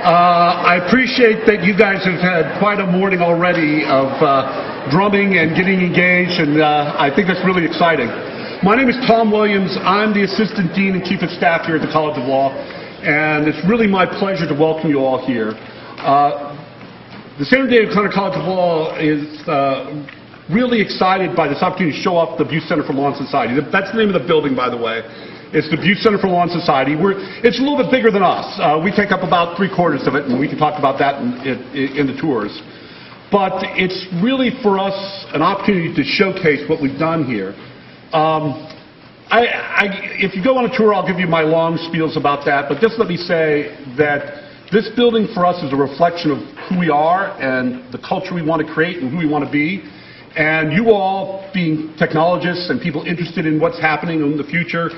I appreciate that you guys have had quite a morning already of drumming and getting engaged, and I think that's really exciting. My name is Tom Williams. I'm the Assistant Dean and Chief of Staff here at the College of Law, and it's really my pleasure to welcome you all here. The San Diego County College of Law is really excited by this opportunity to show off the Butte Center for Law and Society. That's the name of the building, by the way. It's the Butte Center for Law and Society. It's a little bit bigger than us. We take up about 3/4 of it, and we can talk about that in the tours. But it's really for us an opportunity to showcase what we've done here. If you go on a tour, I'll give you my long spiels about that, but just let me say that this building for us is a reflection of who we are and the culture we want to create and who we want to be. And you all, being technologists and people interested in what's happening in the future,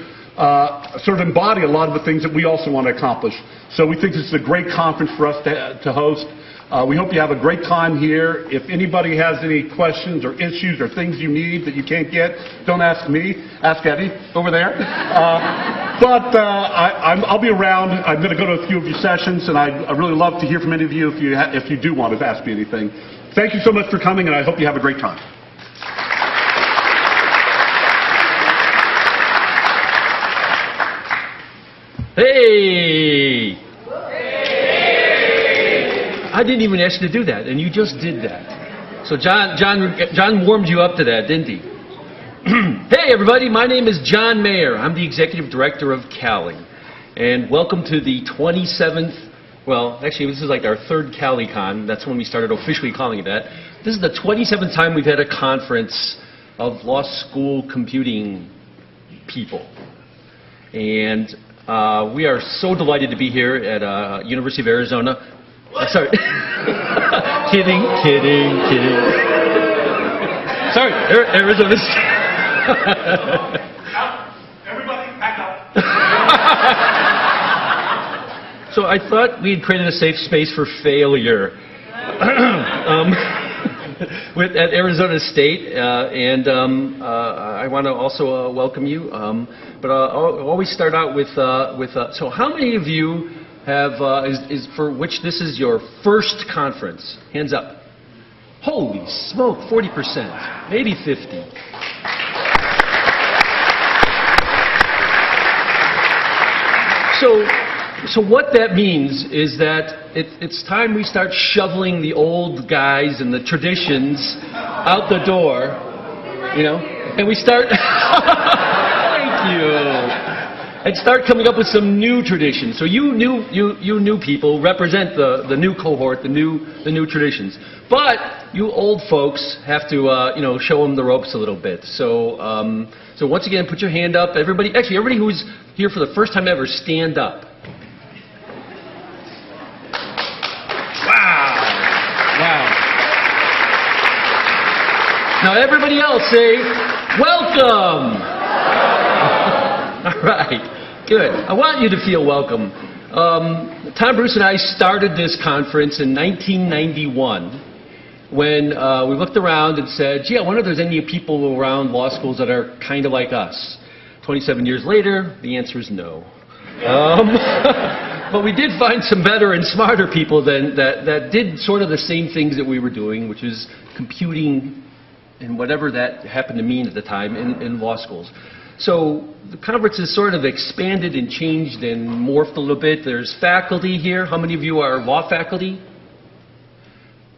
sort of embody a lot of the things that we also want to accomplish. So we think this is a great conference for us to host. We hope you have a great time here. If anybody has any questions or issues or things you need that you can't get, don't ask me. Ask Eddie over there. I'll be around. I'm going to go to a few of your sessions, and I'd really love to hear from any of you if you do want to ask me anything. Thank you so much for coming, and I hope you have a great time. Hey! I didn't even ask you to do that, and you just did that. So John warmed you up to that, didn't he? Hey, everybody, my name is John Mayer. I'm the Executive Director of CALI. And welcome to the 27th, well, actually, this is like our third CALIcon. That's when we started officially calling it that. This is the 27th time we've had a conference of law school computing people. And we are so delighted to be here at University of Arizona. Sorry. Kidding. Sorry, Arizona. Everybody, back up. So I thought we had created a safe space for failure at Arizona State, and I want to also welcome you. But I'll always start out with so how many of you have is for which this is your first conference? Hands up. Holy smoke, 40%, maybe 50. So what that means is that it's time we start shoveling the old guys and the traditions out the door, you know, and we start. Thank you. And start coming up with some new traditions. So you new people represent the new cohort, the new traditions. But you old folks have to show them the ropes a little bit. So so once again, put your hand up. Everybody who's here for the first time ever, stand up. Wow. Now everybody else say, welcome. All right, good. I want you to feel welcome. Tom Bruce and I started this conference in 1991 when we looked around and said, gee, I wonder if there's any people around law schools that are kind of like us. 27 years later, the answer is no. But we did find some better and smarter people that did sort of the same things that we were doing, which is computing and whatever that happened to mean at the time in law schools. So the conference has sort of expanded and changed and morphed a little bit. There's faculty here. How many of you are law faculty?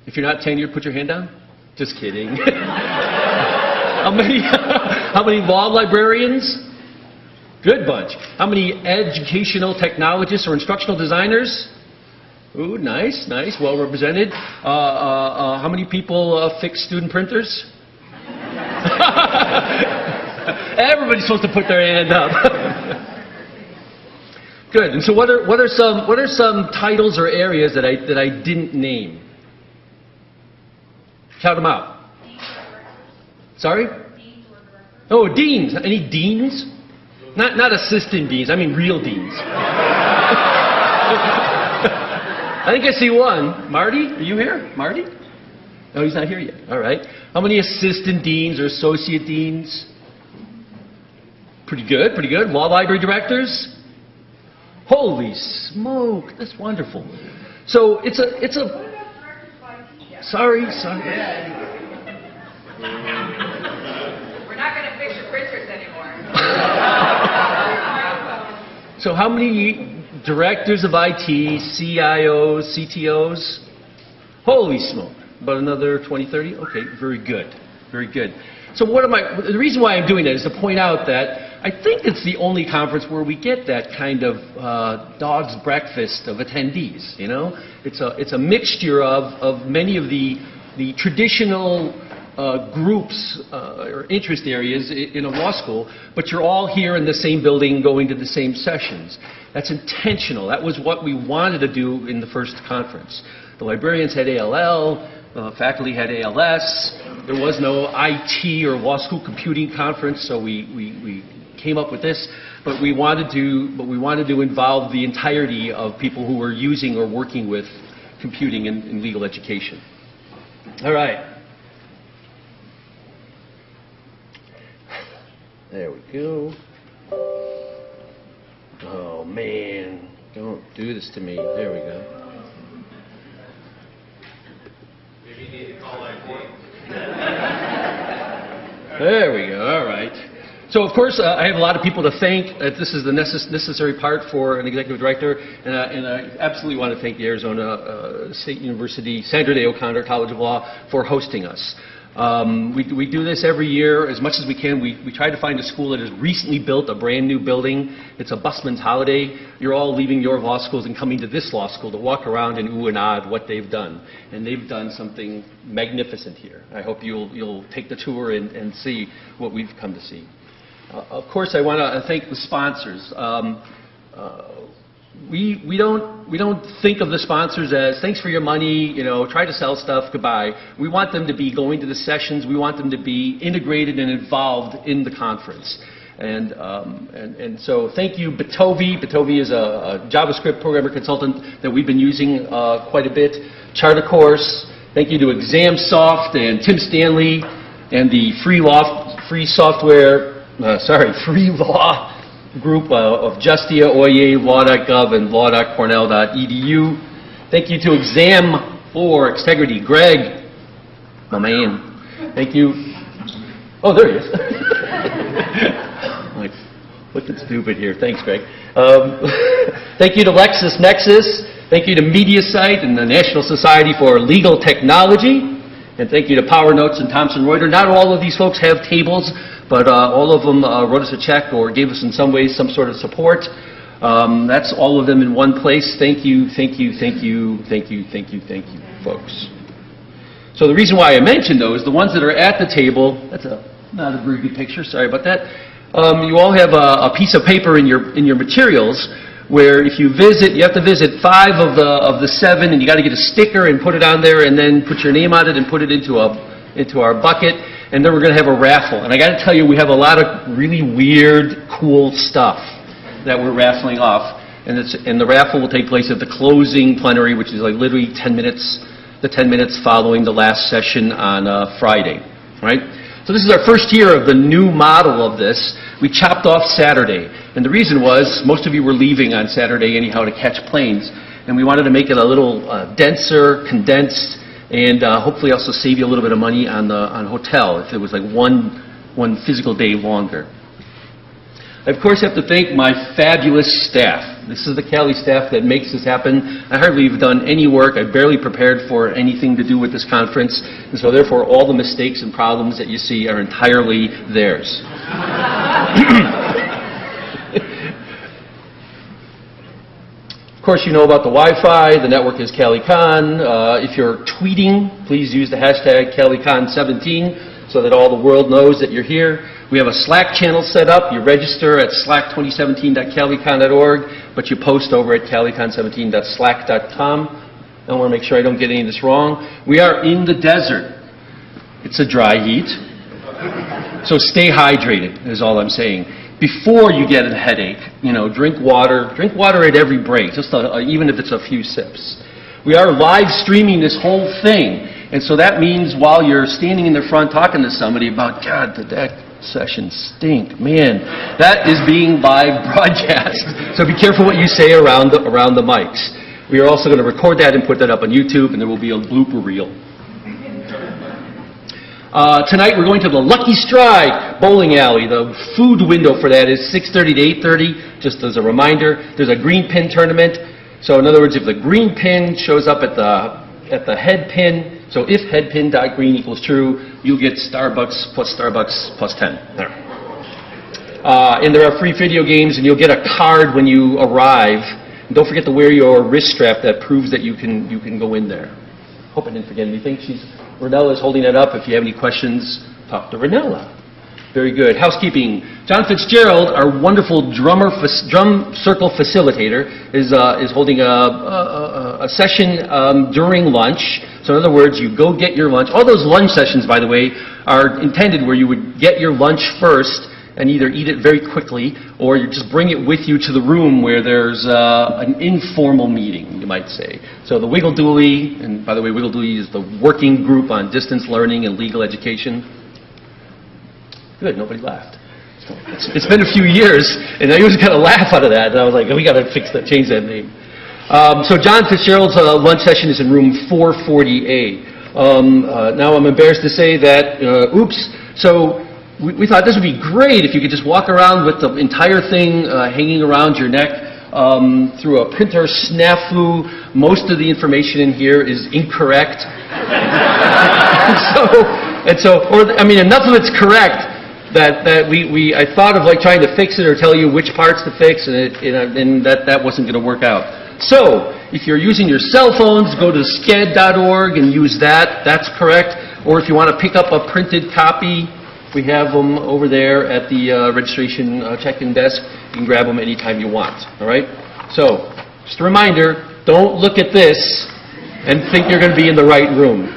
If you're not tenured, put your hand down. Just kidding. How many law librarians? Good bunch. How many educational technologists or instructional designers? Ooh, nice. Well represented. How many people fix student printers? Everybody's supposed to put their hand up. Good. And so what are some titles or areas that I didn't name? Shout them out. Sorry? Oh, deans. Any deans? Not assistant deans. I mean real deans. I think I see one. Marty, are you here? Marty? No, he's not here yet. All right. How many assistant deans or associate deans? Pretty good, pretty good. Law library directors? Holy smoke, that's wonderful. So it's a, sorry. We're not going to fix your printers anymore. So how many directors of IT, CIOs, CTOs? Holy smoke. About another 20, 30? Okay, very good. Very good. So the reason why I'm doing that is to point out that I think it's the only conference where we get that kind of dog's breakfast of attendees, you know? It's a mixture of many of the traditional groups or interest areas in a law school, but you're all here in the same building going to the same sessions. That's intentional. That was what we wanted to do in the first conference. The librarians had ALL, faculty had ALS. There was no IT or law school computing conference, so we came up with this. But we wanted to involve the entirety of people who were using or working with computing in legal education. All right. There we go. Oh man, don't do this to me. There we go. Maybe you need to call IT. There we go. All right. So, of course, I have a lot of people to thank. This is the necessary part for an executive director, and I absolutely want to thank the Arizona State University Sandra Day O'Connor College of Law for hosting us. We do this every year as much as we can. We try to find a school that has recently built a brand new building. It's a busman's holiday. You're all leaving your law schools and coming to this law school to walk around and ooh and ah at what they've done. And they've done something magnificent here. I hope you'll take the tour and see what we've come to see. Of course, I want to thank the sponsors. We don't think of the sponsors as thanks for your money, you know, try to sell stuff, goodbye. We want them to be going to the sessions. We want them to be integrated and involved in the conference. And so thank you, Pedagogy. Pedagogy is a JavaScript programmer consultant that we've been using quite a bit. Charter Course. Thank you to ExamSoft and Tim Stanley and the free law group of Justia, Oye, Law.gov, and law.cornell.edu. Thank you to Exam4Integrity, Greg, my man. Thank you. Oh, there he is. Like, looking stupid here. Thanks, Greg. Thank you to LexisNexis. Thank you to MediaSite and the National Society for Legal Technology. And thank you to PowerNotes and Thomson Reuters. Not all of these folks have tables, but all of them wrote us a check or gave us in some ways some sort of support. That's all of them in one place. Thank you, folks. So the reason why I mentioned those, the ones that are at the table, that's not a very good picture, sorry about that. You all have a piece of paper in your materials where if you visit, you have to visit 5 of the 7, and you got to get a sticker and put it on there, and then put your name on it and put it into our bucket, and then we're going to have a raffle. And I got to tell you, we have a lot of really weird, cool stuff that we're raffling off, and the raffle will take place at the closing plenary, which is like literally 10 minutes, the 10 minutes following the last session on Friday, right? So this is our first year of the new model of this. We chopped off Saturday. And the reason was, most of you were leaving on Saturday anyhow to catch planes. And we wanted to make it a little denser, condensed, and hopefully also save you a little bit of money on hotel if it was like one physical day longer. I, of course, have to thank my fabulous staff. This is the Cali staff that makes this happen. I hardly have done any work. I barely prepared for anything to do with this conference. And so therefore, all the mistakes and problems that you see are entirely theirs. Of course, you know about the Wi-Fi. The network is CALIcon. If you're tweeting, please use the hashtag CALIcon17 so that all the world knows that you're here. We have a Slack channel set up. You register at slack2017.calicon.org, but you post over at calicon17.slack.com. I want to make sure I don't get any of this wrong. We are in the desert. It's a dry heat. So stay hydrated is all I'm saying. Before you get a headache, you know, drink water. Drink water at every break, just even if it's a few sips. We are live streaming this whole thing. And so that means while you're standing in the front talking to somebody about, God, that session stink, man, that is being live broadcast. So be careful what you say around the mics. We are also going to record that and put that up on YouTube, and there will be a blooper reel. Tonight we're going to the Lucky Strike bowling alley. The food window for that is 6:30 to 8:30, just as a reminder. There's a green pin tournament. So in other words, if the green pin shows up at the head pin, so if head pin dot green equals true, you'll get Starbucks plus 10. There. And there are free video games, and you'll get a card when you arrive. And don't forget to wear your wrist strap that proves that you can go in there. Hope I didn't forget anything. Renella's holding it up. If you have any questions, talk to Renella. Very good. Housekeeping. John Fitzgerald, our wonderful drum circle facilitator, is holding a session during lunch. So in other words, you go get your lunch. All those lunch sessions, by the way, are intended where you would get your lunch first and either eat it very quickly, or you just bring it with you to the room where there's an informal meeting, you might say. So the Wiggle Dooley, and by the way, Wiggle Dooley is the working group on distance learning and legal education. Good, nobody laughed. It's been a few years, and I always got a laugh out of that, and I was like, oh, we got to change that name. So John Fitzgerald's lunch session is in room 440A. Now I'm embarrassed to say that, so we thought this would be great if you could just walk around with the entire thing hanging around your neck through a printer snafu. Most of the information in here is incorrect. Enough of it's correct that I thought of like trying to fix it or tell you which parts to fix, and that wasn't going to work out. So if you're using your cell phones, go to sked.org and use that. That's correct. Or if you want to pick up a printed copy, we have them over there at the registration check-in desk. You can grab them anytime you want, all right? So, just a reminder, don't look at this and think you're going to be in the right room.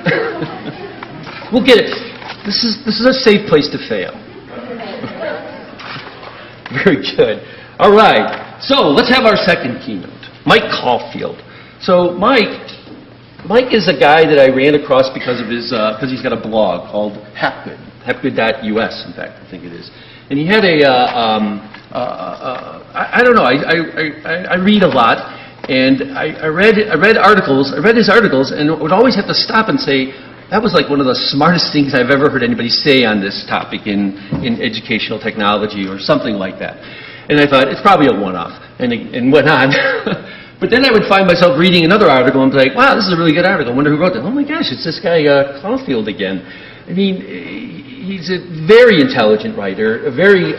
We'll get it. This is a safe place to fail. Very good. All right, so let's have our second keynote, Mike Caulfield. So Mike is a guy that I ran across because he's got a blog called Hapgood. Hapgood.us, in fact, I think it is. And he had I don't know, I read a lot, and I read his articles, and would always have to stop and say, that was like one of the smartest things I've ever heard anybody say on this topic in educational technology or something like that. And I thought, it's probably a one-off, and went on. But then I would find myself reading another article and be like, wow, this is a really good article. I wonder who wrote that. Oh my gosh, it's this guy Caulfield again. I mean, he's a very intelligent writer, a very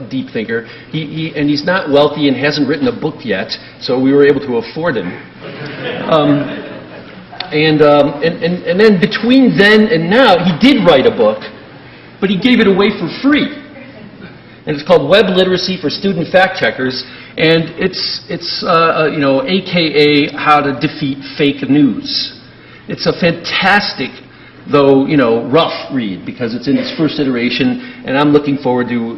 deep thinker. And he's not wealthy and hasn't written a book yet, so we were able to afford him. And then between then and now, he did write a book, but he gave it away for free. And it's called Web Literacy for Student Fact Checkers, and it's AKA How to Defeat Fake News. It's a fantastic, though rough read because it's in its first iteration, and I'm looking forward to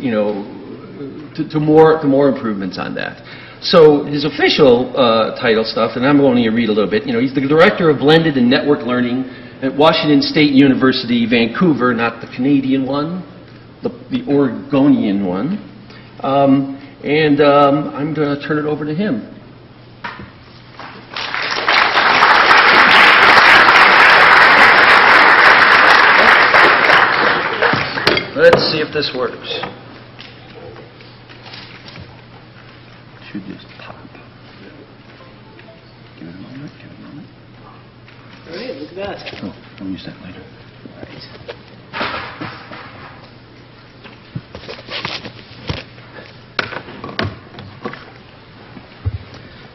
more improvements on that. So his official title stuff, and I'm only going to read a little bit. He's the director of blended and network learning at Washington State University, Vancouver, not the Canadian one, the Oregonian one. And I'm going to turn it over to him. Let's see if this works. Should just pop. Give it a moment. All right, look at that. Oh, I'll use that later. All right.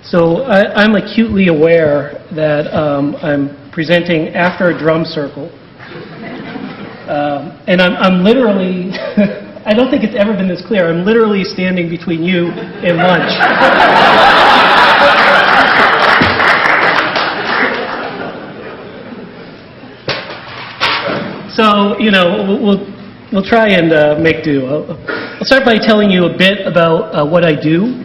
So I'm acutely aware that I'm presenting after a drum circle. And I'm literally, I don't think it's ever been this clear, I'm literally standing between you and lunch. So, we'll try and make do. I'll start by telling you a bit about what I do.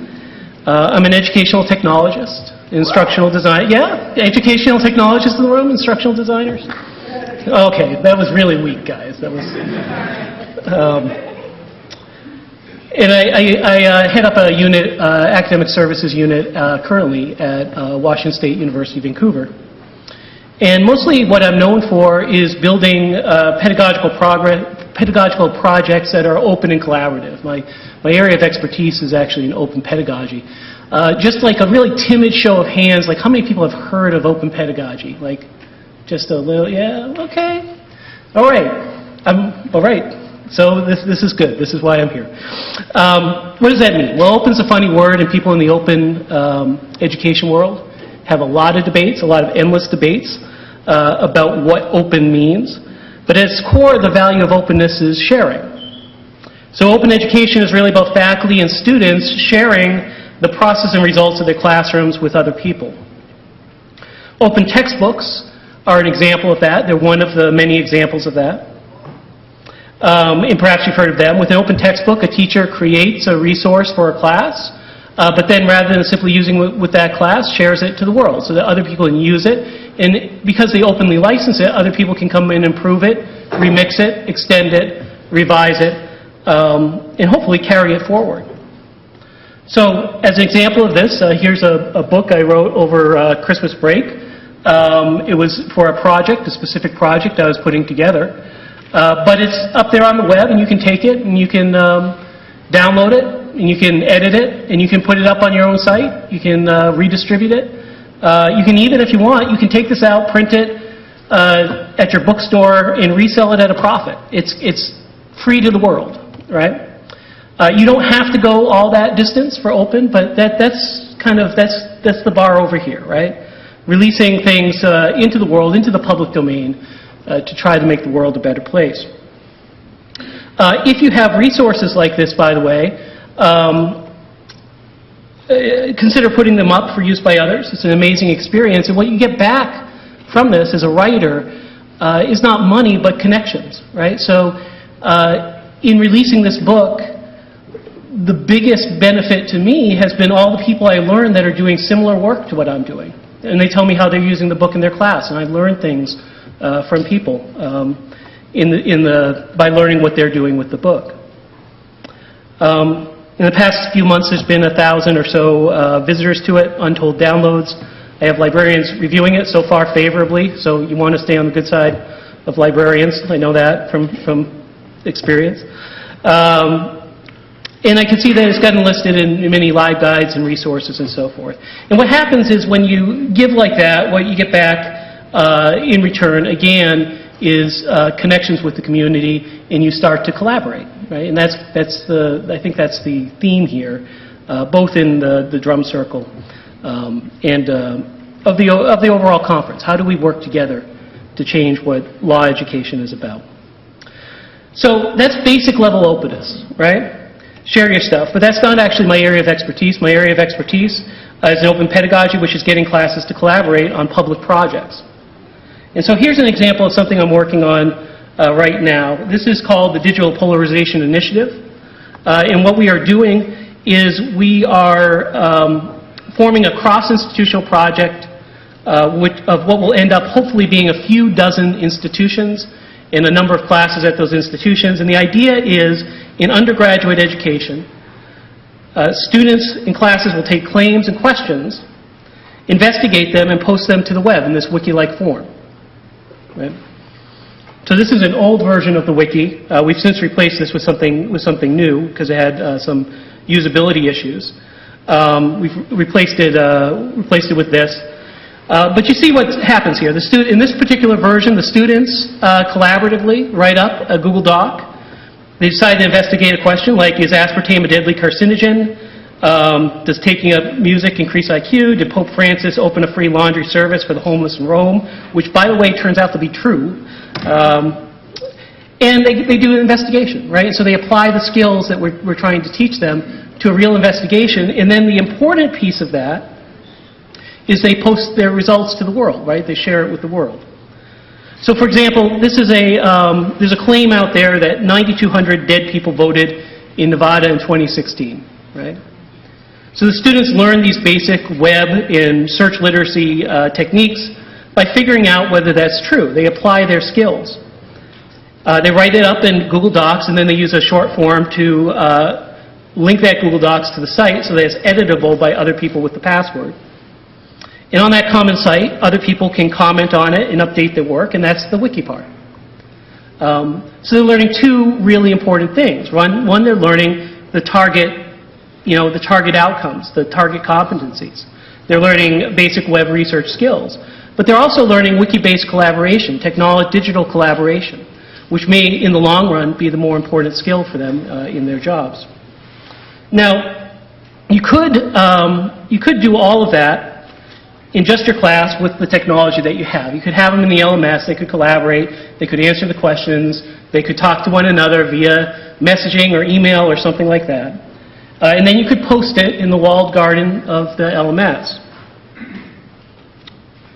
I'm an educational technologist, instructional design. Yeah, educational technologists in the room, instructional designers. Okay, that was really weak, guys. That was. And I head up a unit, academic services unit, currently at Washington State University, Vancouver. And mostly what I'm known for is building pedagogical projects that are open and collaborative. My area of expertise is actually in open pedagogy. Just like a really timid show of hands, like how many people have heard of open pedagogy? Like just a little, yeah, okay, all right, all right. So this is good. This is why I'm here. What does that mean? Well, open's a funny word, and people in the open education world have a lot of debates, a lot of endless debates about what open means. But at its core, the value of openness is sharing. So open education is really about faculty and students sharing the process and results of their classrooms with other people. Open textbooks are an example of that. They're one of the many examples of that. And perhaps you've heard of them. With an open textbook, a teacher creates a resource for a class, but then rather than simply using it with that class, shares it to the world so that other people can use it. And because they openly license it, other people can come in and improve it, remix it, extend it, revise it, and hopefully carry it forward. So as an example of this, here's a book I wrote over Christmas break. It was for a project, a specific project I was putting together. But it's up there on the web, and you can take it, and you can download it, and you can edit it, and you can put it up on your own site. You can redistribute it. You can even, if you want, you can take this out, print it at your bookstore, and resell it at a profit. It's free to the world, right? You don't have to go all that distance for open, but that's the bar over here, right? Releasing things into the world, into the public domain, to try to make the world a better place. If you have resources like this, by the way, consider putting them up for use by others. It's an amazing experience, and what you get back from this as a writer is not money, but connections, right? So in releasing this book, the biggest benefit to me has been all the people I learned that are doing similar work to what I'm doing. And they tell me how they're using the book in their class, and I've learned things from people by learning what they're doing with the book. In the past few months, there's been 1,000 or so visitors to it, untold downloads. I have librarians reviewing it so far favorably, so you want to stay on the good side of librarians. I know that from experience. And I can see that it's gotten listed in many live guides and resources and so forth. And what happens is when you give like that, what you get back in return, again, is connections with the community, and you start to collaborate, right? And I think that's the theme here, both in the drum circle and of the overall conference. How do we work together to change what law education is about? So that's basic level openness, right? Share your stuff, but that's not actually my area of expertise. My area of expertise is in open pedagogy, which is getting classes to collaborate on public projects. And so here's an example of something I'm working on right now. This is called the Digital Polarization Initiative. And what we are doing is we are forming a cross-institutional project of what will end up hopefully being a few dozen institutions and a number of classes at those institutions. And the idea is, in undergraduate education, students in classes will take claims and questions, investigate them, and post them to the web in this wiki-like form. Right? So this is an old version of the wiki. We've since replaced this with something new because it had some usability issues. We've replaced it with this. But you see what happens here. In this particular version, the students collaboratively write up a Google Doc. They decide to investigate a question like, is aspartame a deadly carcinogen? Does taking up music increase IQ? Did Pope Francis open a free laundry service for the homeless in Rome? Which, by the way, turns out to be true. And they do an investigation, right? So they apply the skills that we're trying to teach them to a real investigation. And then the important piece of that is they post their results to the world, right? They share it with the world. So, for example, there's a claim out there that 9,200 dead people voted in Nevada in 2016, right? So the students learn these basic web and search literacy techniques by figuring out whether that's true. They apply their skills. They write it up in Google Docs, and then they use a short form to link that Google Docs to the site so that it's editable by other people with the password. And on that common site, other people can comment on it and update their work, and that's the wiki part. So they're learning two really important things. One, they're learning the target outcomes, the target competencies. They're learning basic web research skills. But they're also learning wiki-based collaboration, digital collaboration, which may, in the long run, be the more important skill for them in their jobs. Now, you could do all of that in just your class with the technology that you have. You could have them in the LMS, they could collaborate, they could answer the questions, they could talk to one another via messaging or email or something like that. And then you could post it in the walled garden of the LMS.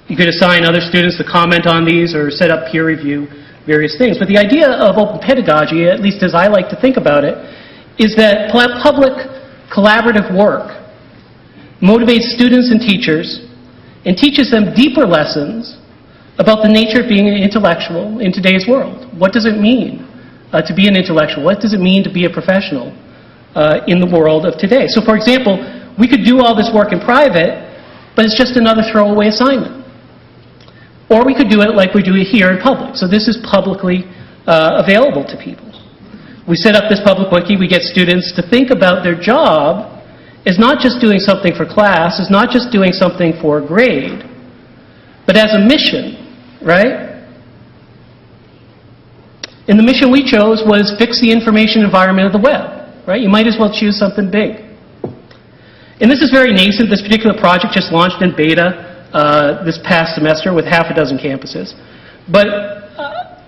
You could assign other students to comment on these or set up peer review, various things. But the idea of open pedagogy, at least as I like to think about it, is that public collaborative work motivates students and teachers and teaches them deeper lessons about the nature of being an intellectual in today's world. What does it mean to be an intellectual? What does it mean to be a professional in the world of today? So, for example, we could do all this work in private, but it's just another throwaway assignment. Or we could do it like we do it here in public. So this is publicly available to people. We set up this public wiki, we get students to think about their job as not just doing something for class, as not just doing something for a grade, but as a mission, right? And the mission we chose was fix the information environment of the web, right? You might as well choose something big. And this is very nascent. This particular project just launched in beta this past semester with half a dozen campuses. But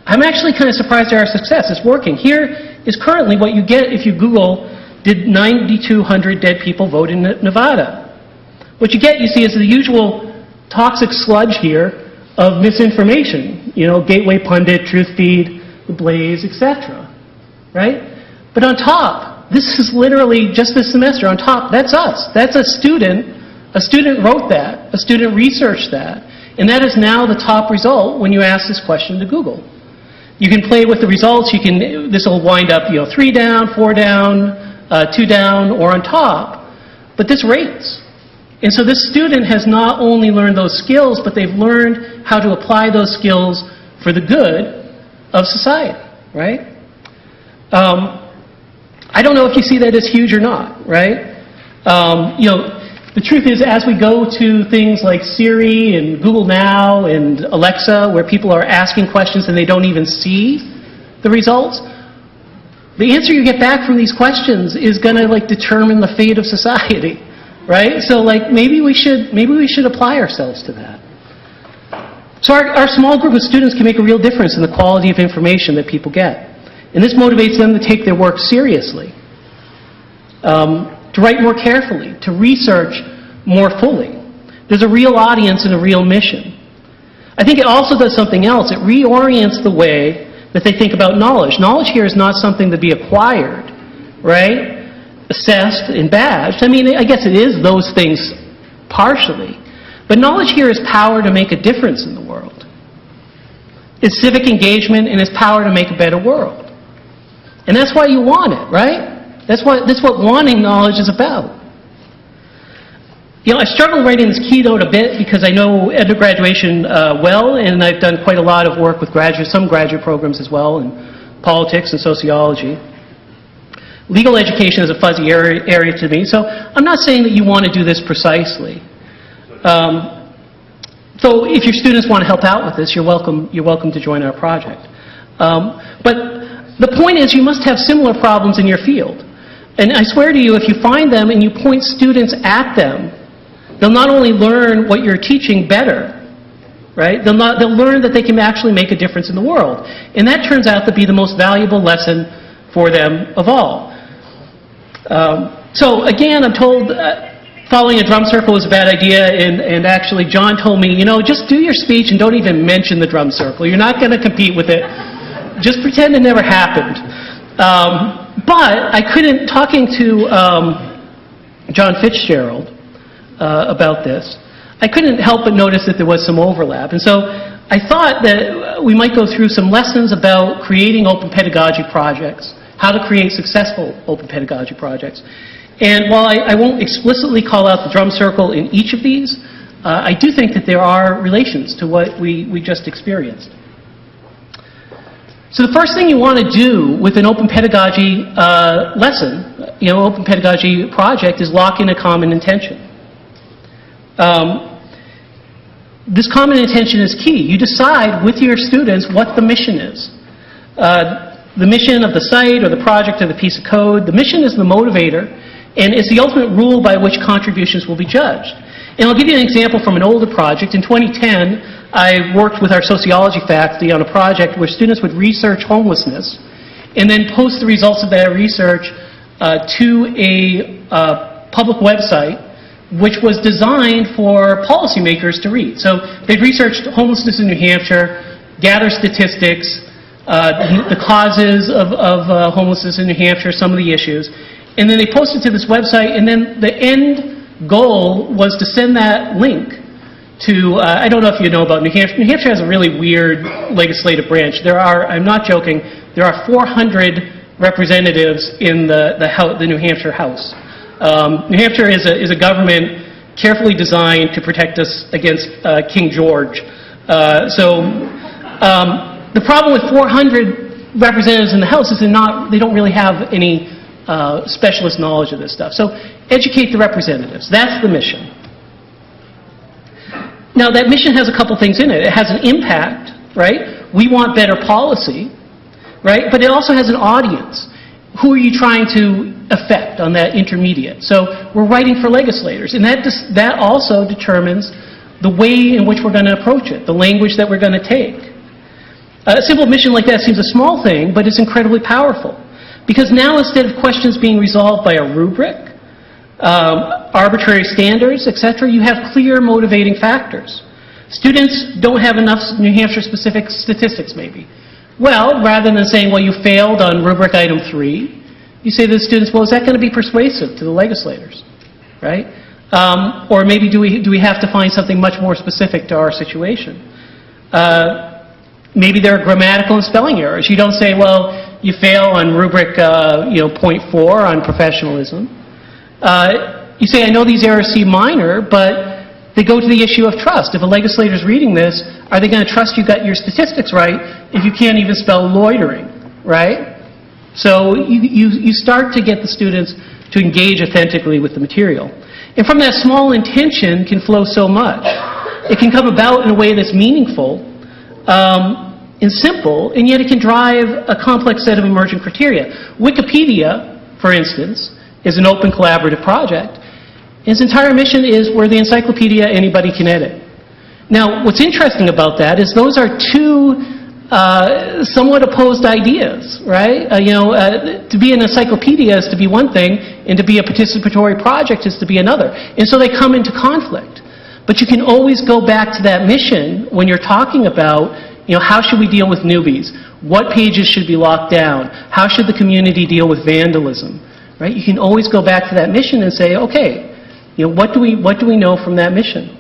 I'm actually kind of surprised at our success. It's working. Here is currently what you get if you Google, did 9,200 dead people vote in Nevada? What you get, you see, is the usual toxic sludge here of misinformation. You know, Gateway Pundit, Truthfeed, The Blaze, etc. Right? But on top, this is literally just this semester, on top, that's us. That's a student. A student wrote that. A student researched that. And that is now the top result when you ask this question to Google. You can play with the results. This will wind up, 3 down, 4 down, 2 down, or on top. But this rates. And so this student has not only learned those skills, but they've learned how to apply those skills for the good of society, right? I don't know if you see that as huge or not, right? The truth is, as we go to things like Siri and Google Now and Alexa, where people are asking questions and they don't even see the results, the answer you get back from these questions is going to determine the fate of society, right? So maybe we should apply ourselves to that. So our small group of students can make a real difference in the quality of information that people get, and this motivates them to take their work seriously. To write more carefully, to research more fully. There's a real audience and a real mission. I think it also does something else. It reorients the way that they think about knowledge. Knowledge here is not something to be acquired, right? Assessed and badged. I mean, I guess it is those things partially. But knowledge here is power to make a difference in the world. It's civic engagement and it's power to make a better world. And that's why you want it, right? That's what wanting knowledge is about. I struggle writing this keynote a bit because I know undergraduation well, and I've done quite a lot of work with some graduate programs as well, in politics and sociology. Legal education is a fuzzy area to me, so I'm not saying that you want to do this precisely. So if your students want to help out with this, you're welcome to join our project. But the point is, you must have similar problems in your field. And I swear to you, if you find them and you point students at them, they'll not only learn what you're teaching better, right? They'll learn that they can actually make a difference in the world. And that turns out to be the most valuable lesson for them of all. So again, I'm told following a drum circle is a bad idea, and actually John told me, just do your speech and don't even mention the drum circle. You're not going to compete with it. Just pretend it never happened. But I couldn't, talking to John Fitzgerald about this, I couldn't help but notice that there was some overlap. And so I thought that we might go through some lessons about creating open pedagogy projects how to create successful open pedagogy projects. And while I won't explicitly call out the drum circle in each of these, I do think that there are relations to what we just experienced. So the first thing you want to do with an open pedagogy lesson, open pedagogy project, is lock in a common intention. This common intention is key. You decide with your students what the mission is. The mission of the site or the project or the piece of code. The mission is the motivator, and it's the ultimate rule by which contributions will be judged. And I'll give you an example from an older project. In 2010, I worked with our sociology faculty on a project where students would research homelessness and then post the results of that research to a public website which was designed for policymakers to read. So they'd researched homelessness in New Hampshire, gather statistics, the causes of homelessness in New Hampshire, some of the issues, and then they posted to this website, and then the end goal was to send that link to, I don't know if you know about New Hampshire. New Hampshire has a really weird legislative branch. There are, I'm not joking, there are 400 representatives in the New Hampshire House. New Hampshire is a government carefully designed to protect us against King George. The problem with 400 representatives in the House is they don't really have any specialist knowledge of this stuff. So educate the representatives. That's the mission. Now, that mission has a couple things in it. It has an impact, right? We want better policy, right? But it also has an audience. Who are you trying to affect on that intermediate? So we're writing for legislators, and that also determines the way in which we're going to approach it, the language that we're going to take. A simple mission like that seems a small thing, but it's incredibly powerful. Because now, instead of questions being resolved by a rubric, arbitrary standards, etc., you have clear motivating factors. Students don't have enough New Hampshire-specific statistics, maybe. Well, rather than saying, well, you failed on rubric item 3, you say to the students, well, is that going to be persuasive to the legislators, right? Or maybe do we have to find something much more specific to our situation? Maybe there are grammatical and spelling errors. You don't say, well, you fail on rubric, point 4 on professionalism. You say, I know these errors seem minor, but they go to the issue of trust. If a legislator's reading this, are they going to trust you got your statistics right if you can't even spell loitering, right? So you start to get the students to engage authentically with the material. And from that small intention can flow so much. It can come about in a way that's meaningful and simple, and yet it can drive a complex set of emergent criteria. Wikipedia, for instance, is an open collaborative project. Its entire mission is we're the encyclopedia anybody can edit. Now, what's interesting about that is those are two somewhat opposed ideas, right? To be an encyclopedia is to be one thing, and to be a participatory project is to be another. And so they come into conflict. But you can always go back to that mission when you're talking about, how should we deal with newbies? What pages should be locked down? How should the community deal with vandalism? Right? You can always go back to that mission and say, okay, what do we know from that mission?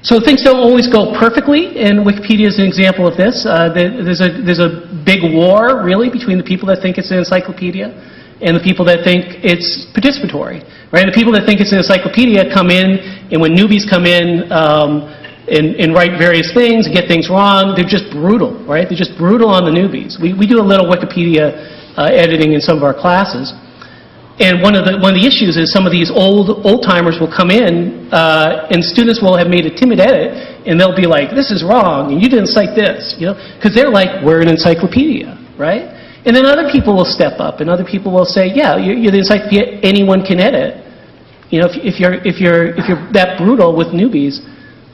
So things don't always go perfectly, and Wikipedia is an example of this. There's a big war, really, between the people that think it's an encyclopedia and the people that think it's participatory. Right? The people that think it's an encyclopedia come in, and when newbies come in and write various things and get things wrong, they're just brutal. Right? They're just brutal on the newbies. We do a little Wikipedia editing in some of our classes. And one of the issues is some of these old-timers will come in, and students will have made a timid edit, and they'll be like, this is wrong, and you didn't cite this, because they're like, we're an encyclopedia, right? And then other people will step up, and other people will say, yeah, you're the encyclopedia anyone can edit. If you're that brutal with newbies,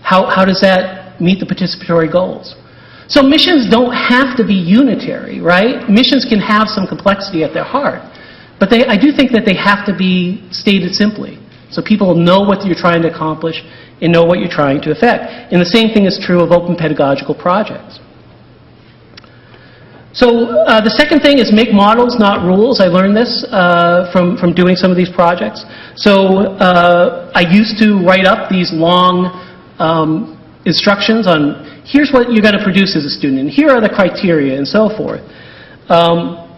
how does that meet the participatory goals? So missions don't have to be unitary, right? Missions can have some complexity at their heart. But I do think that they have to be stated simply, so people know what you're trying to accomplish and know what you're trying to affect. And the same thing is true of open pedagogical projects. So the second thing is make models, not rules. I learned this from doing some of these projects. So I used to write up these long instructions on here's what you're going to produce as a student, and here are the criteria, and so forth. But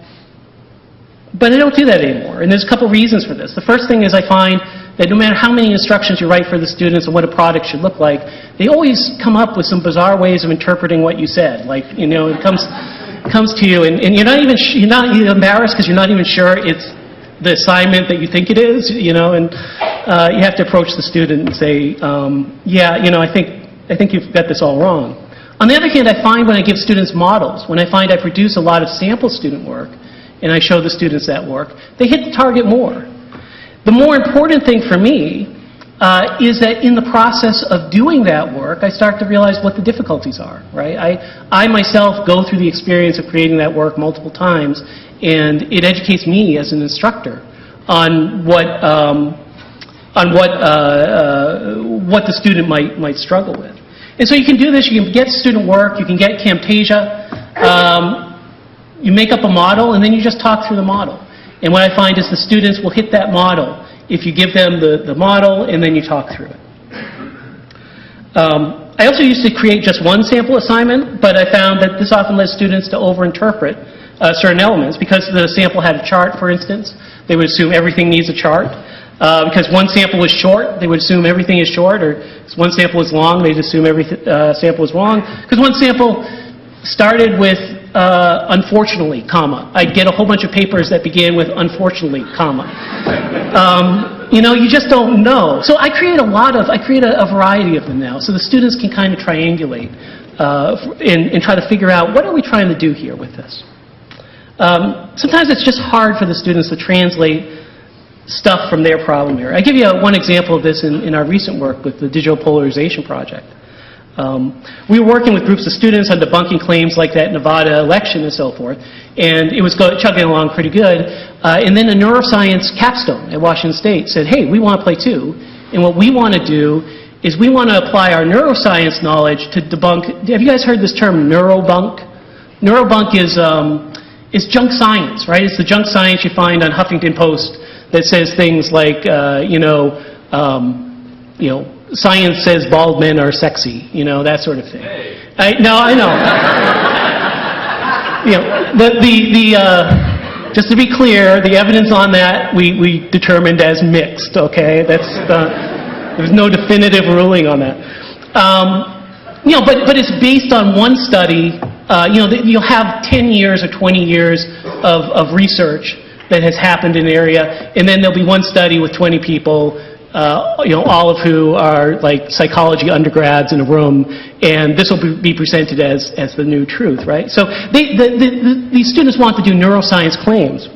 I don't do that anymore, and there's a couple reasons for this. The first thing is I find that no matter how many instructions you write for the students and what a product should look like, they always come up with some bizarre ways of interpreting what you said. Like, you know, it comes to you, and you're you're embarrassed because you're not even sure it's the assignment that you think it is, you know, and you have to approach the student and say, yeah, you know, I think you've got this all wrong. On the other hand, I find when I give students models, when I find I produce a lot of sample student work, and I show the students that work, they hit the target more. The more important thing for me is that in the process of doing that work, I start to realize what the difficulties are, right? I myself go through the experience of creating that work multiple times, and it educates me as an instructor on what the student might struggle with. And so you can do this, you can get student work, you can get Camtasia, you make up a model, and then you just talk through the model. And what I find is the students will hit that model if you give them the model and then you talk through it. I also used to create just one sample assignment, but I found that this often led students to overinterpret certain elements. Because the sample had a chart, for instance, they would assume everything needs a chart. Because one sample was short, they would assume everything is short, or because one sample was long, they'd assume every sample was long. Because one sample started with unfortunately, comma. I'd get a whole bunch of papers that began with unfortunately, comma. You know, you just don't know. So I create a variety of them now, so the students can kind of triangulate and try to figure out what are we trying to do here with this. Sometimes it's just hard for the students to translate stuff from their problem area. I give you one example of this in our recent work with the Digital Polarization Project. We were working with groups of students on debunking claims like that Nevada election and so forth, and it was chugging along pretty good. And then a neuroscience capstone at Washington State said, hey, we want to play too, and what we want to do is we want to apply our neuroscience knowledge to debunk. Have you guys heard this term, neurobunk? Neurobunk is junk science, right? It's the junk science you find on Huffington Post that says things like, science says bald men are sexy, you know, that sort of thing. Hey. I know. You know, just to be clear, the evidence on that we determined as mixed. Okay, there's no definitive ruling on that. You know, but it's based on one study. You know, you'll have 10 years or 20 years of research that has happened in an area, and then there'll be one study with 20 people. You know, all of who are like psychology undergrads in a room, and this will be presented as the new truth, right? So these students want to do neuroscience claims,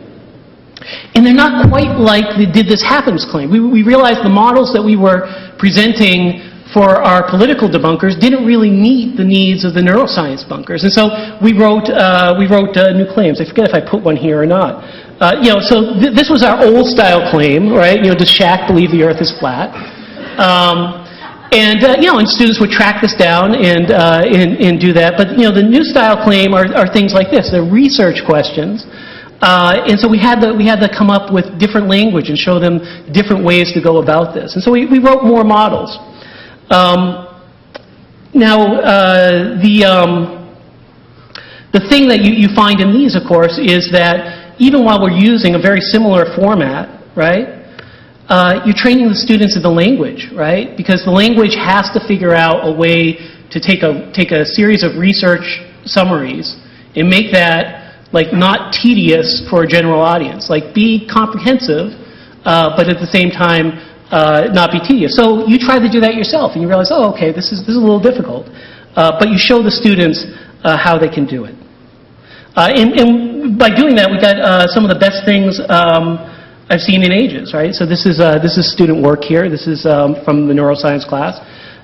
and they're not quite like the did this happens claim. We realized the models that we were presenting for our political debunkers didn't really meet the needs of the neuroscience bunkers, and so we wrote new claims. I forget if I put one here or not. You know, so this was our old style claim, right? You know, does Shaq believe the Earth is flat? You know, and students would track this down and do that. But you know, the new style claim are things like this. They're research questions, and so we had to come up with different language and show them different ways to go about this. And so we wrote more models. The thing that you find in these, of course, is that even while we're using a very similar format, right, you're training the students in the language, right? Because the language has to figure out a way to take a series of research summaries and make that like not tedious for a general audience. Like be comprehensive, but at the same time not be tedious. So you try to do that yourself, and you realize, oh, okay, this is a little difficult, but you show the students how they can do it. And by doing that, we got some of the best things I've seen in ages, right? So this is student work here. This is from the neuroscience class.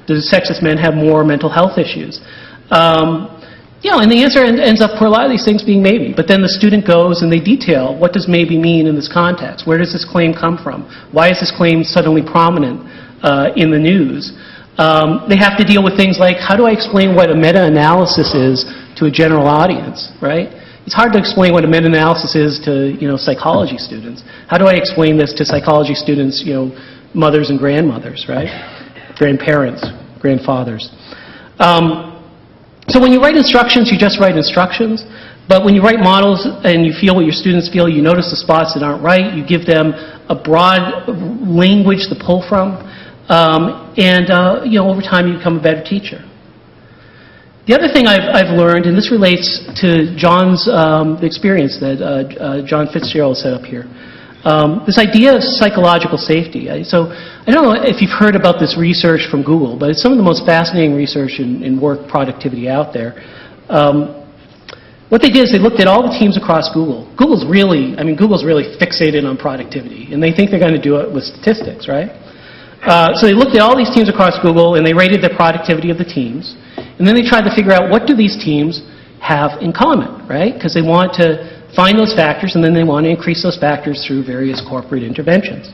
Do sexist men have more mental health issues? You know, and the answer ends up for a lot of these things being maybe. But then the student goes and they detail, what does maybe mean in this context? Where does this claim come from? Why is this claim suddenly prominent in the news? They have to deal with things like, how do I explain what a meta-analysis is to a general audience, right? It's hard to explain what a meta-analysis is to, you know, psychology students. How do I explain this to psychology students, you know, mothers and grandmothers, right? Grandparents, grandfathers. So when you write instructions, you just write instructions. But when you write models and you feel what your students feel, you notice the spots that aren't right, you give them a broad language to pull from, over time you become a better teacher. The other thing I've learned, and this relates to John's experience that John Fitzgerald set up here, this idea of psychological safety. So I don't know if you've heard about this research from Google, but it's some of the most fascinating research in work productivity out there. What they did is they looked at all the teams across Google. Google's really fixated on productivity, and they think they're going to do it with statistics, right? So they looked at all these teams across Google, and they rated the productivity of the teams. And then they tried to figure out what do these teams have in common, right? Because they want to find those factors, and then they want to increase those factors through various corporate interventions.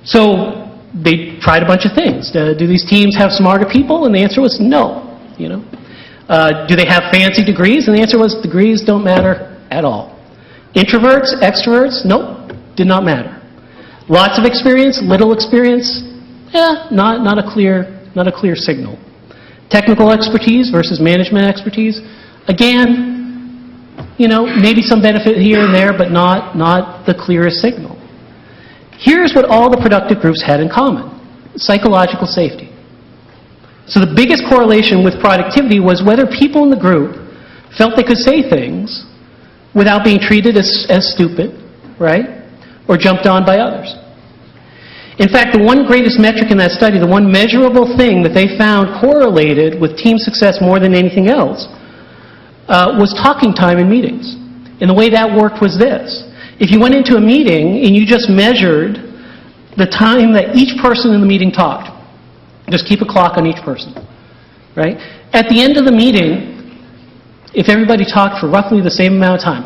So they tried a bunch of things. Do these teams have smarter people? And the answer was no. Do they have fancy degrees? And the answer was degrees don't matter at all. Introverts, extroverts? Nope, did not matter. Lots of experience, little experience? Not a clear signal. Technical expertise versus management expertise? Again, maybe some benefit here and there, but not the clearest signal. Here's what all the productive groups had in common: psychological safety. So the biggest correlation with productivity was whether people in the group felt they could say things without being treated as stupid, right? Or jumped on by others. In fact, the one greatest metric in that study, the one measurable thing that they found correlated with team success more than anything else, was talking time in meetings. And the way that worked was this. If you went into a meeting and you just measured the time that each person in the meeting talked, just keep a clock on each person, right? At the end of the meeting, if everybody talked for roughly the same amount of time,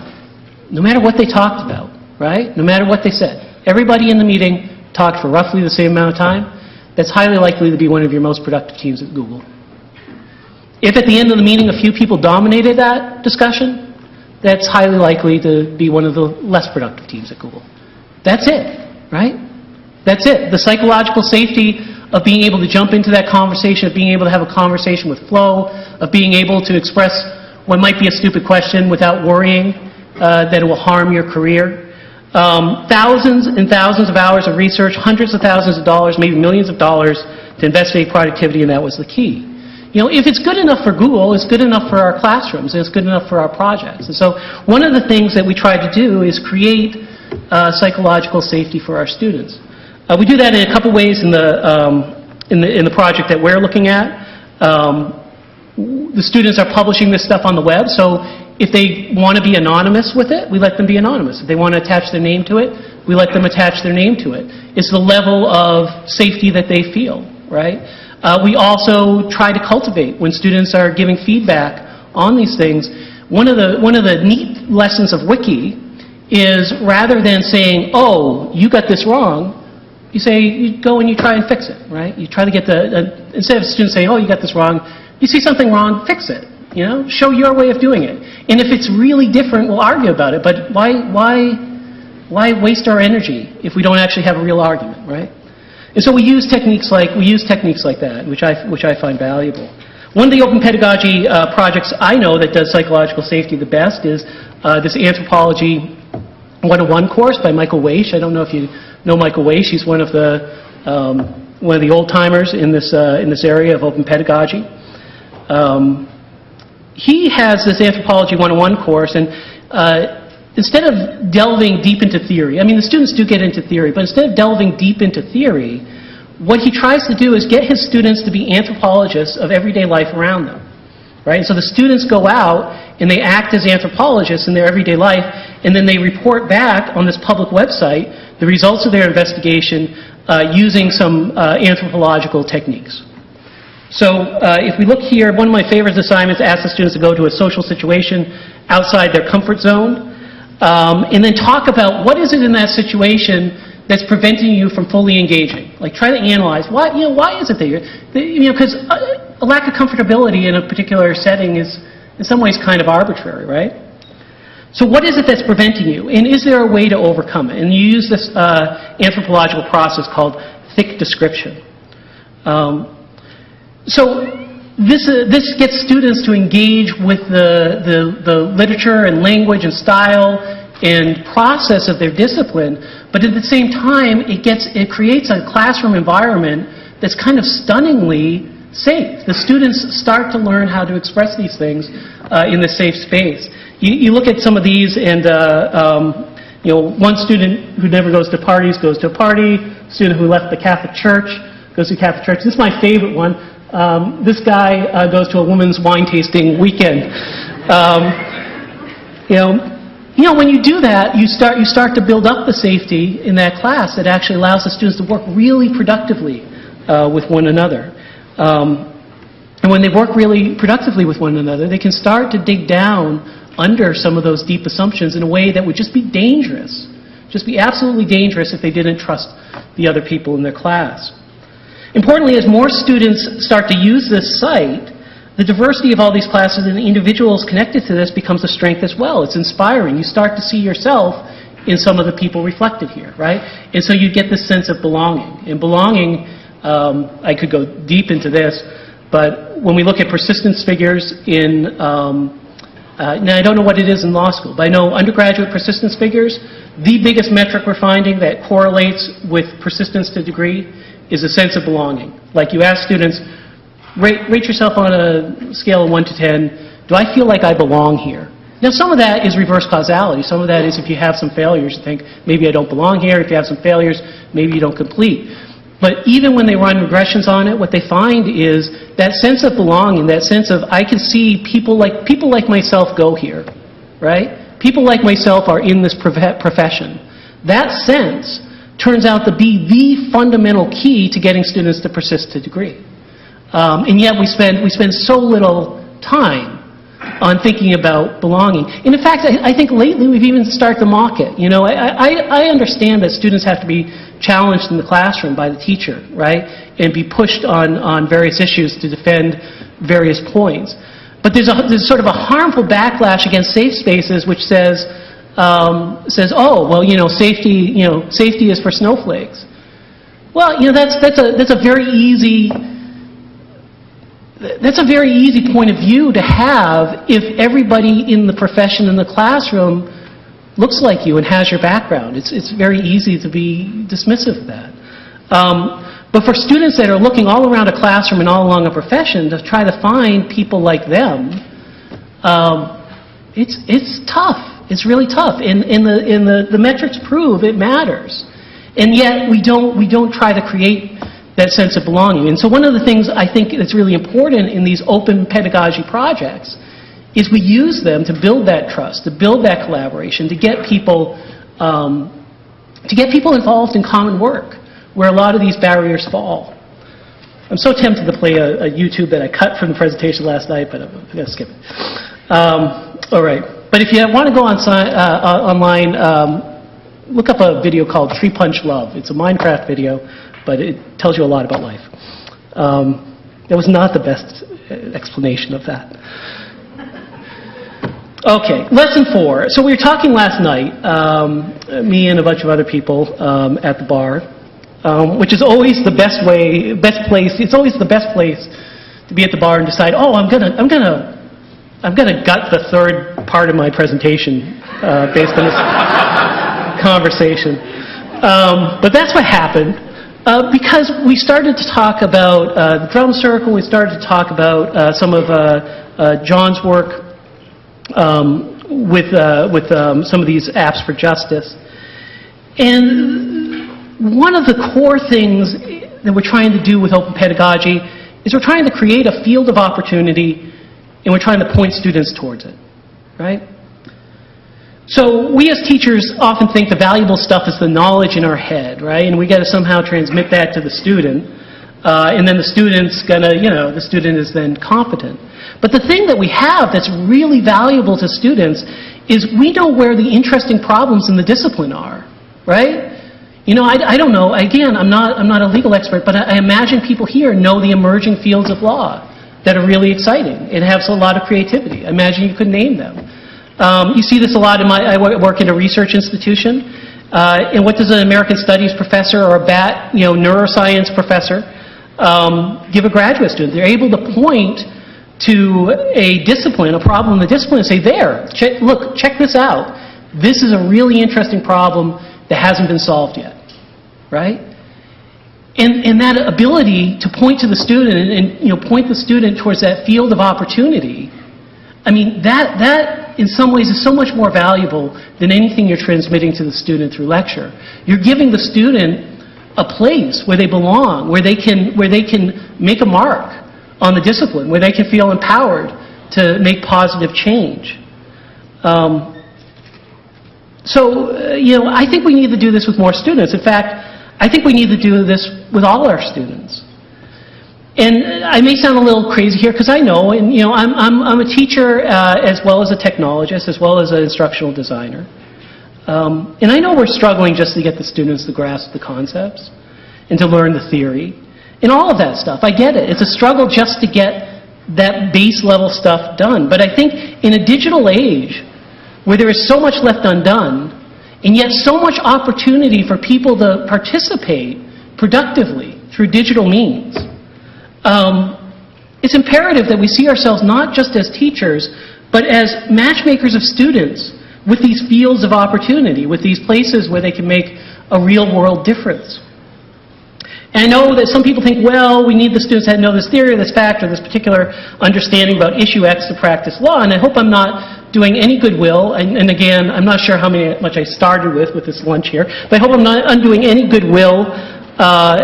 no matter what they talked about, right? No matter what they said, everybody in the meeting talked for roughly the same amount of time, that's highly likely to be one of your most productive teams at Google. If at the end of the meeting a few people dominated that discussion, that's highly likely to be one of the less productive teams at Google. That's it, right? That's it. The psychological safety of being able to jump into that conversation, of being able to have a conversation with flow, of being able to express what might be a stupid question without worrying that it will harm your career. Thousands and thousands of hours of research, hundreds of thousands of dollars, maybe millions of dollars to investigate productivity, and that was the key. If it's good enough for Google, it's good enough for our classrooms, and it's good enough for our projects. And so one of the things that we try to do is create psychological safety for our students. We do that in a couple ways in the project that we're looking at. The students are publishing this stuff on the web, so if they want to be anonymous with it, we let them be anonymous. If they want to attach their name to it, we let them attach their name to it. It's the level of safety that they feel, right? We also try to cultivate when students are giving feedback on these things. One of the neat lessons of Wiki is rather than saying, oh, you got this wrong, you go and you try and fix it, right? You try to get instead of students saying, oh, you got this wrong, you see something wrong, fix it. Show your way of doing it. And if it's really different, we'll argue about it. But why waste our energy if we don't actually have a real argument, right? And so we use techniques like that, which I find valuable. One of the open pedagogy projects I know that does psychological safety the best is this Anthropology 101 course by Michael Weish. I don't know if you know Michael Weish. He's one of the old timers in this area of open pedagogy. He has this Anthropology 101 course, and instead of delving deep into theory, the students do get into theory, but instead of delving deep into theory, what he tries to do is get his students to be anthropologists of everyday life around them. Right? And so the students go out and they act as anthropologists in their everyday life, and then they report back on this public website the results of their investigation using some anthropological techniques. So if we look here, one of my favorite assignments asks the students to go to a social situation outside their comfort zone and then talk about what is it in that situation that's preventing you from fully engaging. Like try to analyze why is it that you're, because a lack of comfortability in a particular setting is in some ways kind of arbitrary, right? So what is it that's preventing you? And is there a way to overcome it? And you use this anthropological process called thick description. So this gets students to engage with the literature and language and style and process of their discipline, but at the same time, it creates a classroom environment that's kind of stunningly safe. The students start to learn how to express these things in the safe space. You look at some of these, and one student who never goes to parties goes to a party. Student who left the Catholic Church goes to Catholic Church. This is my favorite one. This guy goes to a women's wine tasting weekend. When you do that, you start to build up the safety in that class that actually allows the students to work really productively with one another. And when they work really productively with one another, they can start to dig down under some of those deep assumptions in a way that would just be dangerous, just be absolutely dangerous if they didn't trust the other people in their class. Importantly, as more students start to use this site, the diversity of all these classes and the individuals connected to this becomes a strength as well. It's inspiring. You start to see yourself in some of the people reflected here, right? And so you get this sense of belonging. And belonging, I could go deep into this, but when we look at persistence figures in, now I don't know what it is in law school, but I know undergraduate persistence figures, the biggest metric we're finding that correlates with persistence to degree is a sense of belonging. Like you ask students, rate yourself on a scale of 1 to 10, do I feel like I belong here? Now some of that is reverse causality. Some of that is if you have some failures, you think, maybe I don't belong here. If you have some failures, maybe you don't complete. But even when they run regressions on it, what they find is that sense of belonging, that sense of I can see people like myself go here, right? People like myself are in this profession. That sense turns out to be the fundamental key to getting students to persist to degree. And yet we spend so little time on thinking about belonging. And in fact, I think lately we've even started to mock it. I understand that students have to be challenged in the classroom by the teacher, right? And be pushed on various issues to defend various points. But there's sort of a harmful backlash against safe spaces which says, oh, well, safety is for snowflakes. Well, that's a very easy point of view to have if everybody in the profession in the classroom looks like you and has your background. It's very easy to be dismissive of that. But for students that are looking all around a classroom and all along a profession to try to find people like them, it's tough. It's really tough. And the metrics prove it matters. And yet we don't try to create that sense of belonging. And so one of the things I think that's really important in these open pedagogy projects is we use them to build that trust, to build that collaboration, to get people involved in common work where a lot of these barriers fall. I'm so tempted to play a YouTube that I cut from the presentation last night, but I'm going to skip it. All right. But if you want to go online, look up a video called Tree Punch Love. It's a Minecraft video, but it tells you a lot about life. That was not the best explanation of that. Okay, lesson 4. So we were talking last night, me and a bunch of other people at the bar, which is always the best place. It's always the best place to be at the bar and decide, oh, I'm gonna gut the third part of my presentation based on this conversation. But that's what happened. Because we started to talk about the drum circle, we started to talk about some of John's work with some of these apps for justice. And one of the core things that we're trying to do with open pedagogy is we're trying to create a field of opportunity and we're trying to point students towards it, right? So we as teachers often think the valuable stuff is the knowledge in our head, right? And we got to somehow transmit that to the student, and then the student is then competent. But the thing that we have that's really valuable to students is we know where the interesting problems in the discipline are, right? I don't know. Again, I'm not a legal expert, but I imagine people here know the emerging fields of law that are really exciting and have a lot of creativity. I imagine you could name them. You see this a lot I work in a research institution. And what does an American Studies professor or a BAT, neuroscience professor, give a graduate student. They're able to point to a discipline, a problem in the discipline, and say, there, look, check this out. This is a really interesting problem that hasn't been solved yet, right? And that ability to point to the student and point the student towards that field of opportunity, I mean, that in some ways is so much more valuable than anything you're transmitting to the student through lecture. You're giving the student a place where they belong, where they can make a mark on the discipline, where they can feel empowered to make positive change. I think we need to do this with more students. In fact, I think we need to do this with all our students. And I may sound a little crazy here because I know, and I'm a teacher as well as a technologist, as well as an instructional designer. And I know we're struggling just to get the students to grasp the concepts and to learn the theory and all of that stuff. I get it. It's a struggle just to get that base level stuff done. But I think in a digital age where there is so much left undone and yet so much opportunity for people to participate productively through digital means, it's imperative that we see ourselves not just as teachers, but as matchmakers of students with these fields of opportunity, with these places where they can make a real-world difference. And I know that some people think, well, we need the students to know this theory, or this fact, or this particular understanding about issue X to practice law, and I hope I'm not doing any goodwill, and again, I'm not sure how much I started with this lunch here, but I hope I'm not undoing any goodwill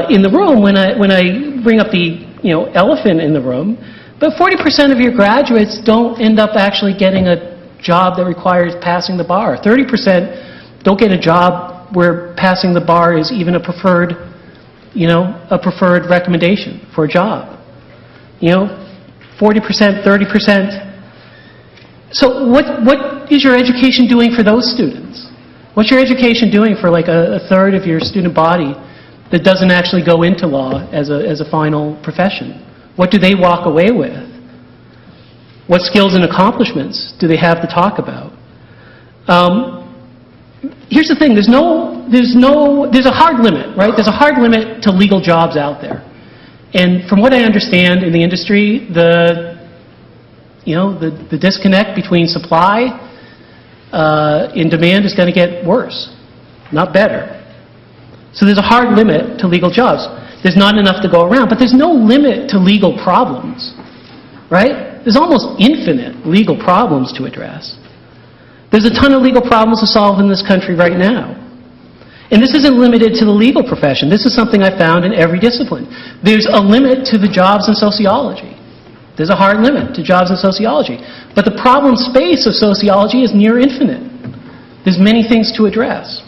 in the room when I bring up the elephant in the room. But 40% of your graduates don't end up actually getting a job that requires passing the bar. 30% don't get a job where passing the bar is even a preferred recommendation for a job. 40%, 30%. So what is your education doing for those students? What's your education doing for like a third of your student body that doesn't actually go into law as a final profession? What do they walk away with? What skills and accomplishments do they have to talk about? Here's the thing, there's a hard limit, right? There's a hard limit to legal jobs out there. And from what I understand in the industry, the disconnect between supply and demand is going to get worse, not better. So there's a hard limit to legal jobs. There's not enough to go around, but there's no limit to legal problems, right? There's almost infinite legal problems to address. There's a ton of legal problems to solve in this country right now. And this isn't limited to the legal profession. This is something I found in every discipline. There's a limit to the jobs in sociology. There's a hard limit to jobs in sociology. But the problem space of sociology is near infinite. There's many things to address.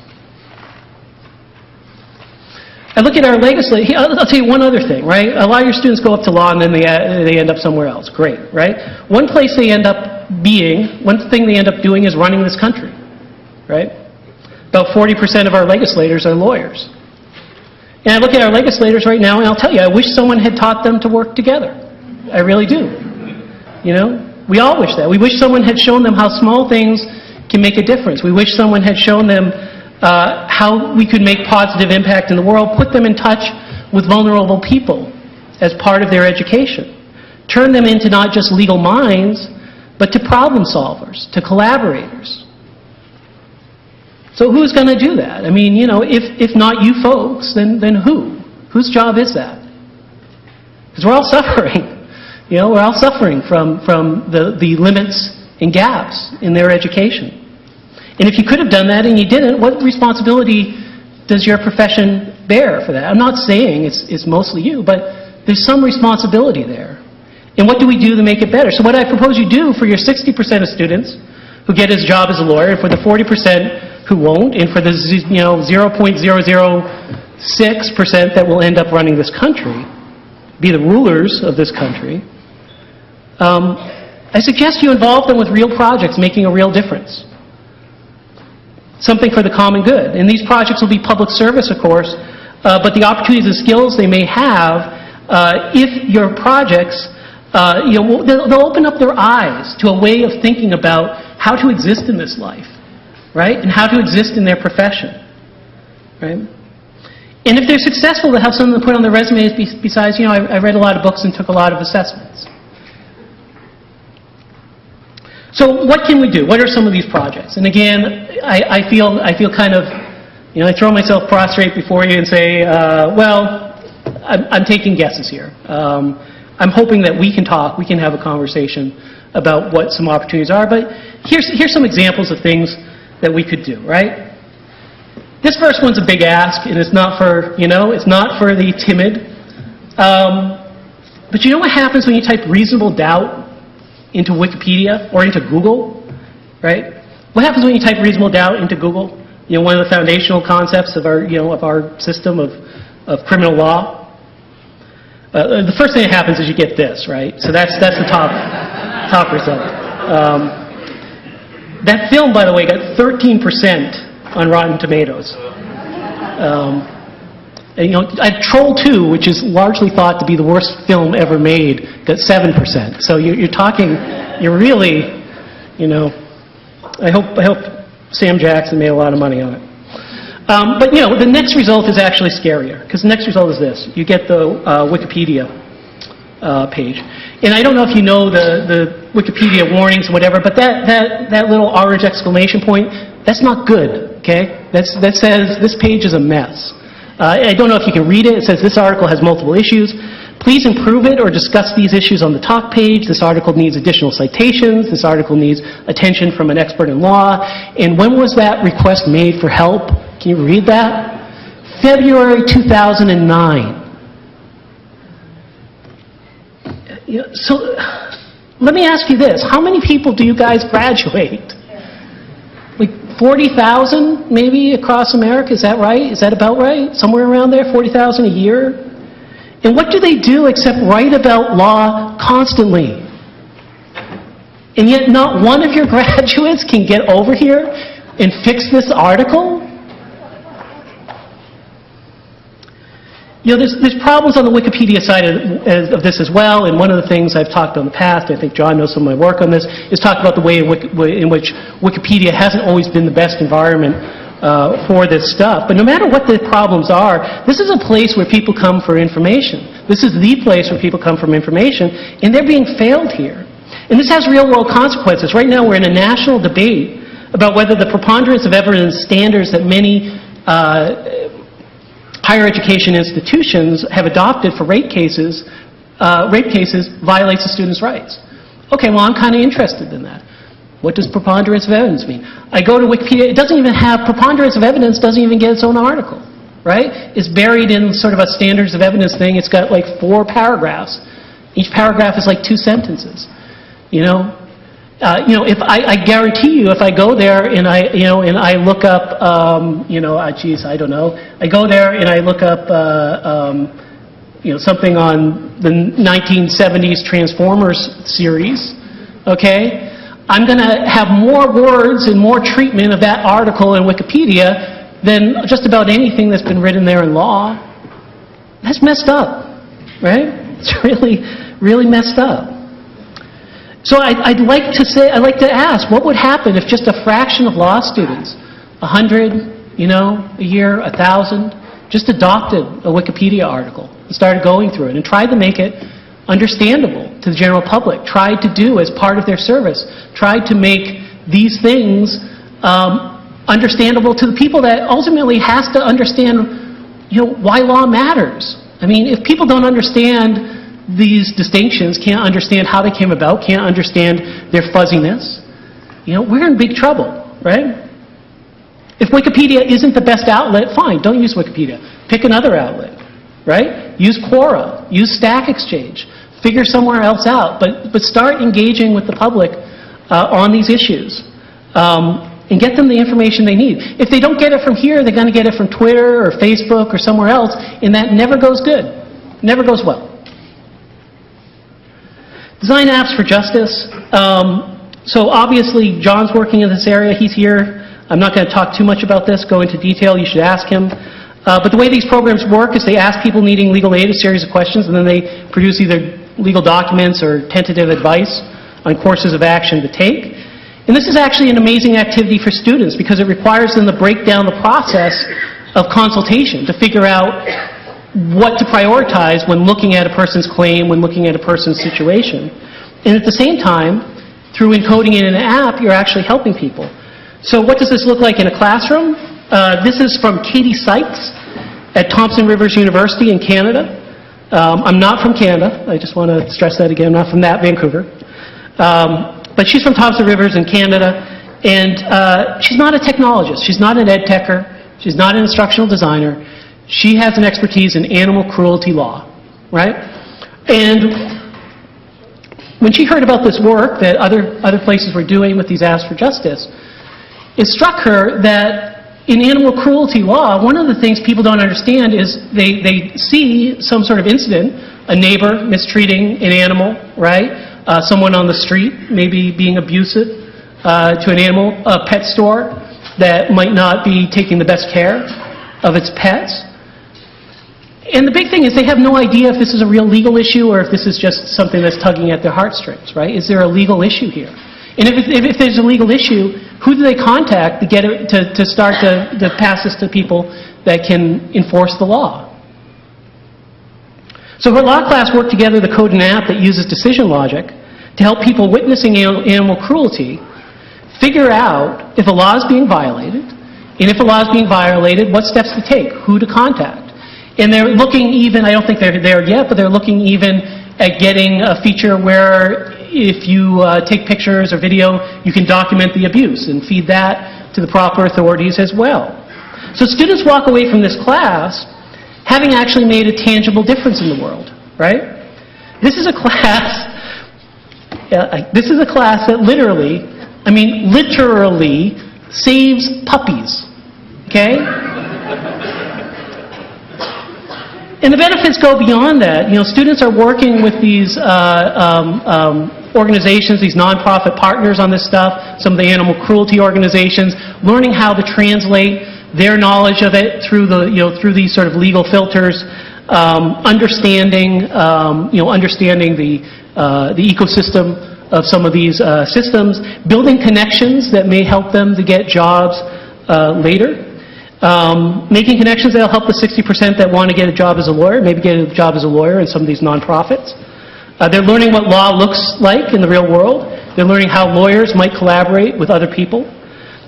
I look at our legislation. I'll tell you one other thing, right? A lot of your students go up to law and then they end up somewhere else. Great, right? One place they end up being, one thing they end up doing is running this country, right? About 40% of our legislators are lawyers. And I look at our legislators right now and I'll tell you, I wish someone had taught them to work together. I really do. We all wish that. We wish someone had shown them how small things can make a difference. We wish someone had shown them how we could make positive impact in the world, put them in touch with vulnerable people as part of their education. Turn them into not just legal minds, but to problem solvers, to collaborators. So who's going to do that? I mean, if not you folks, then who? Whose job is that? Because we're all suffering. We're all suffering from the limits and gaps in their education. And if you could have done that and you didn't, what responsibility does your profession bear for that? I'm not saying it's mostly you, but there's some responsibility there. And what do we do to make it better? So what I propose you do for your 60% of students who get his job as a lawyer, and for the 40% who won't, and for the 0.006% that will end up running this country, be the rulers of this country, I suggest you involve them with real projects making a real difference. Something for the common good. And these projects will be public service, of course, but the opportunities and skills they may have, if your projects, they'll open up their eyes to a way of thinking about how to exist in this life, right? And how to exist in their profession, right? And if they're successful, they'll have something to put on their resumes besides, you know, I read a lot of books and took a lot of assessments. So what can we do? What are some of these projects? And again, I feel kind of, you know, I throw myself prostrate before you and say, well, I'm taking guesses here. I'm hoping that we can talk, we can have a conversation about what some opportunities are, but here's some examples of things that we could do, right? This first one's a big ask, and it's not for, you know, it's not for the timid. But you know what happens when you type reasonable doubt into Wikipedia or into Google, right? What happens when you type reasonable doubt into Google? You know, one of the foundational concepts of our, you know, of our system of criminal law. The first thing that happens is you get this, right? So that's the top result. That film, by the way, got 13% on Rotten Tomatoes. And, you know, Troll 2, which is largely thought to be the worst film ever made, got 7%. So you're talking, you're really, you know, I hope Sam Jackson made a lot of money on it. But, you know, the next result is actually scarier, because the next result is this. You get the Wikipedia page. And I don't know if you know the Wikipedia warnings or whatever, but that little orange exclamation point, that's not good, okay? That says this page is a mess. I don't know if you can read it. It says this article has multiple issues. Please improve it or discuss these issues on the talk page. This article needs additional citations. This article needs attention from an expert in law. And when was that request made for help? Can you read that? February 2009. So let me ask you this. How many people do you guys graduate? Like 40,000 maybe across America? Is that right? Is that about right? Somewhere around there? 40,000 a year? And what do they do except write about law constantly? And yet not one of your graduates can get over here and fix this article? You know, there's problems on the Wikipedia side of this as well, and one of the things I've talked about in the past, I think John knows some of my work on this, is talk about the way in which Wikipedia hasn't always been the best environment for this stuff. But no matter what the problems are, this is a place where people come for information. This is the place where people come for information, and they're being failed here. And this has real-world consequences. Right now we're in a national debate about whether the preponderance of evidence standards that many higher education institutions have adopted for rape cases violates the student's rights. Okay, well, I'm kind of interested in that. What does preponderance of evidence mean? I go to Wikipedia, it doesn't even have, preponderance of evidence doesn't even get its own article, right? It's buried in sort of a standards of evidence thing. It's got like 4 paragraphs. Each paragraph is like 2 sentences, you know? If I guarantee you, if I go there and I look up, I don't know. I go there and I look up, something on the 1970s Transformers series. Okay, I'm going to have more words and more treatment of that article in Wikipedia than just about anything that's been written there in law. That's messed up, right? It's really, really messed up. So I'd like to ask, what would happen if just a fraction of law students, 100, a year, 1,000, just adopted a Wikipedia article and started going through it and tried to make it understandable to the general public, tried to do as part of their service, tried to make these things understandable to the people that ultimately has to understand, why law matters. I mean, if people don't understand these distinctions, can't understand how they came about, can't understand their fuzziness, we're in big trouble, right? If Wikipedia isn't the best outlet, fine, don't use Wikipedia. Pick another outlet, right? Use Quora, use Stack Exchange, figure somewhere else out, but start engaging with the public on these issues and get them the information they need. If they don't get it from here, they're going to get it from Twitter or Facebook or somewhere else, and that never goes good, never goes well. Design apps for justice. So obviously, John's working in this area. He's here. I'm not going to talk too much about this, go into detail. You should ask him. But the way these programs work is they ask people needing legal aid a series of questions, and then they produce either legal documents or tentative advice on courses of action to take. And this is actually an amazing activity for students because it requires them to break down the process of consultation to figure out what to prioritize when looking at a person's claim, when looking at a person's situation. And at the same time, through encoding it in an app, you're actually helping people. So what does this look like in a classroom? This is from Katie Sykes at Thompson Rivers University in Canada. I'm not from Canada. I just want to stress that again. I'm not from that Vancouver. But she's from Thompson Rivers in Canada. And she's not a technologist. She's not an ed techer. She's not an instructional designer. She has an expertise in animal cruelty law, right? And when she heard about this work that other places were doing with these asks for justice, it struck her that in animal cruelty law, one of the things people don't understand is they see some sort of incident, a neighbor mistreating an animal, right? Someone on the street maybe being abusive to an animal, a pet store that might not be taking the best care of its pets. And the big thing is they have no idea if this is a real legal issue or if this is just something that's tugging at their heartstrings, right? Is there a legal issue here? And if there's a legal issue, who do they contact to get it, to start to pass this to people that can enforce the law? So her law class worked together to code an app that uses decision logic to help people witnessing animal cruelty figure out if a law is being violated, and if a law is being violated, what steps to take, who to contact. And they're looking even, I don't think they're there yet, but they're looking even at getting a feature where if you take pictures or video, you can document the abuse and feed that to the proper authorities as well. So students walk away from this class having actually made a tangible difference in the world, right? This is a class, that literally, literally saves puppies, okay? And the benefits go beyond that. You know, students are working with these organizations, these nonprofit partners on this stuff, some of the animal cruelty organizations, learning how to translate their knowledge of it through through these sort of legal filters, understanding the ecosystem of some of these systems, building connections that may help them to get jobs later. Making connections that will help the 60% that want to get a job as a lawyer, maybe get a job as a lawyer in some of these nonprofits. They're learning what law looks like in the real world. They're learning how lawyers might collaborate with other people.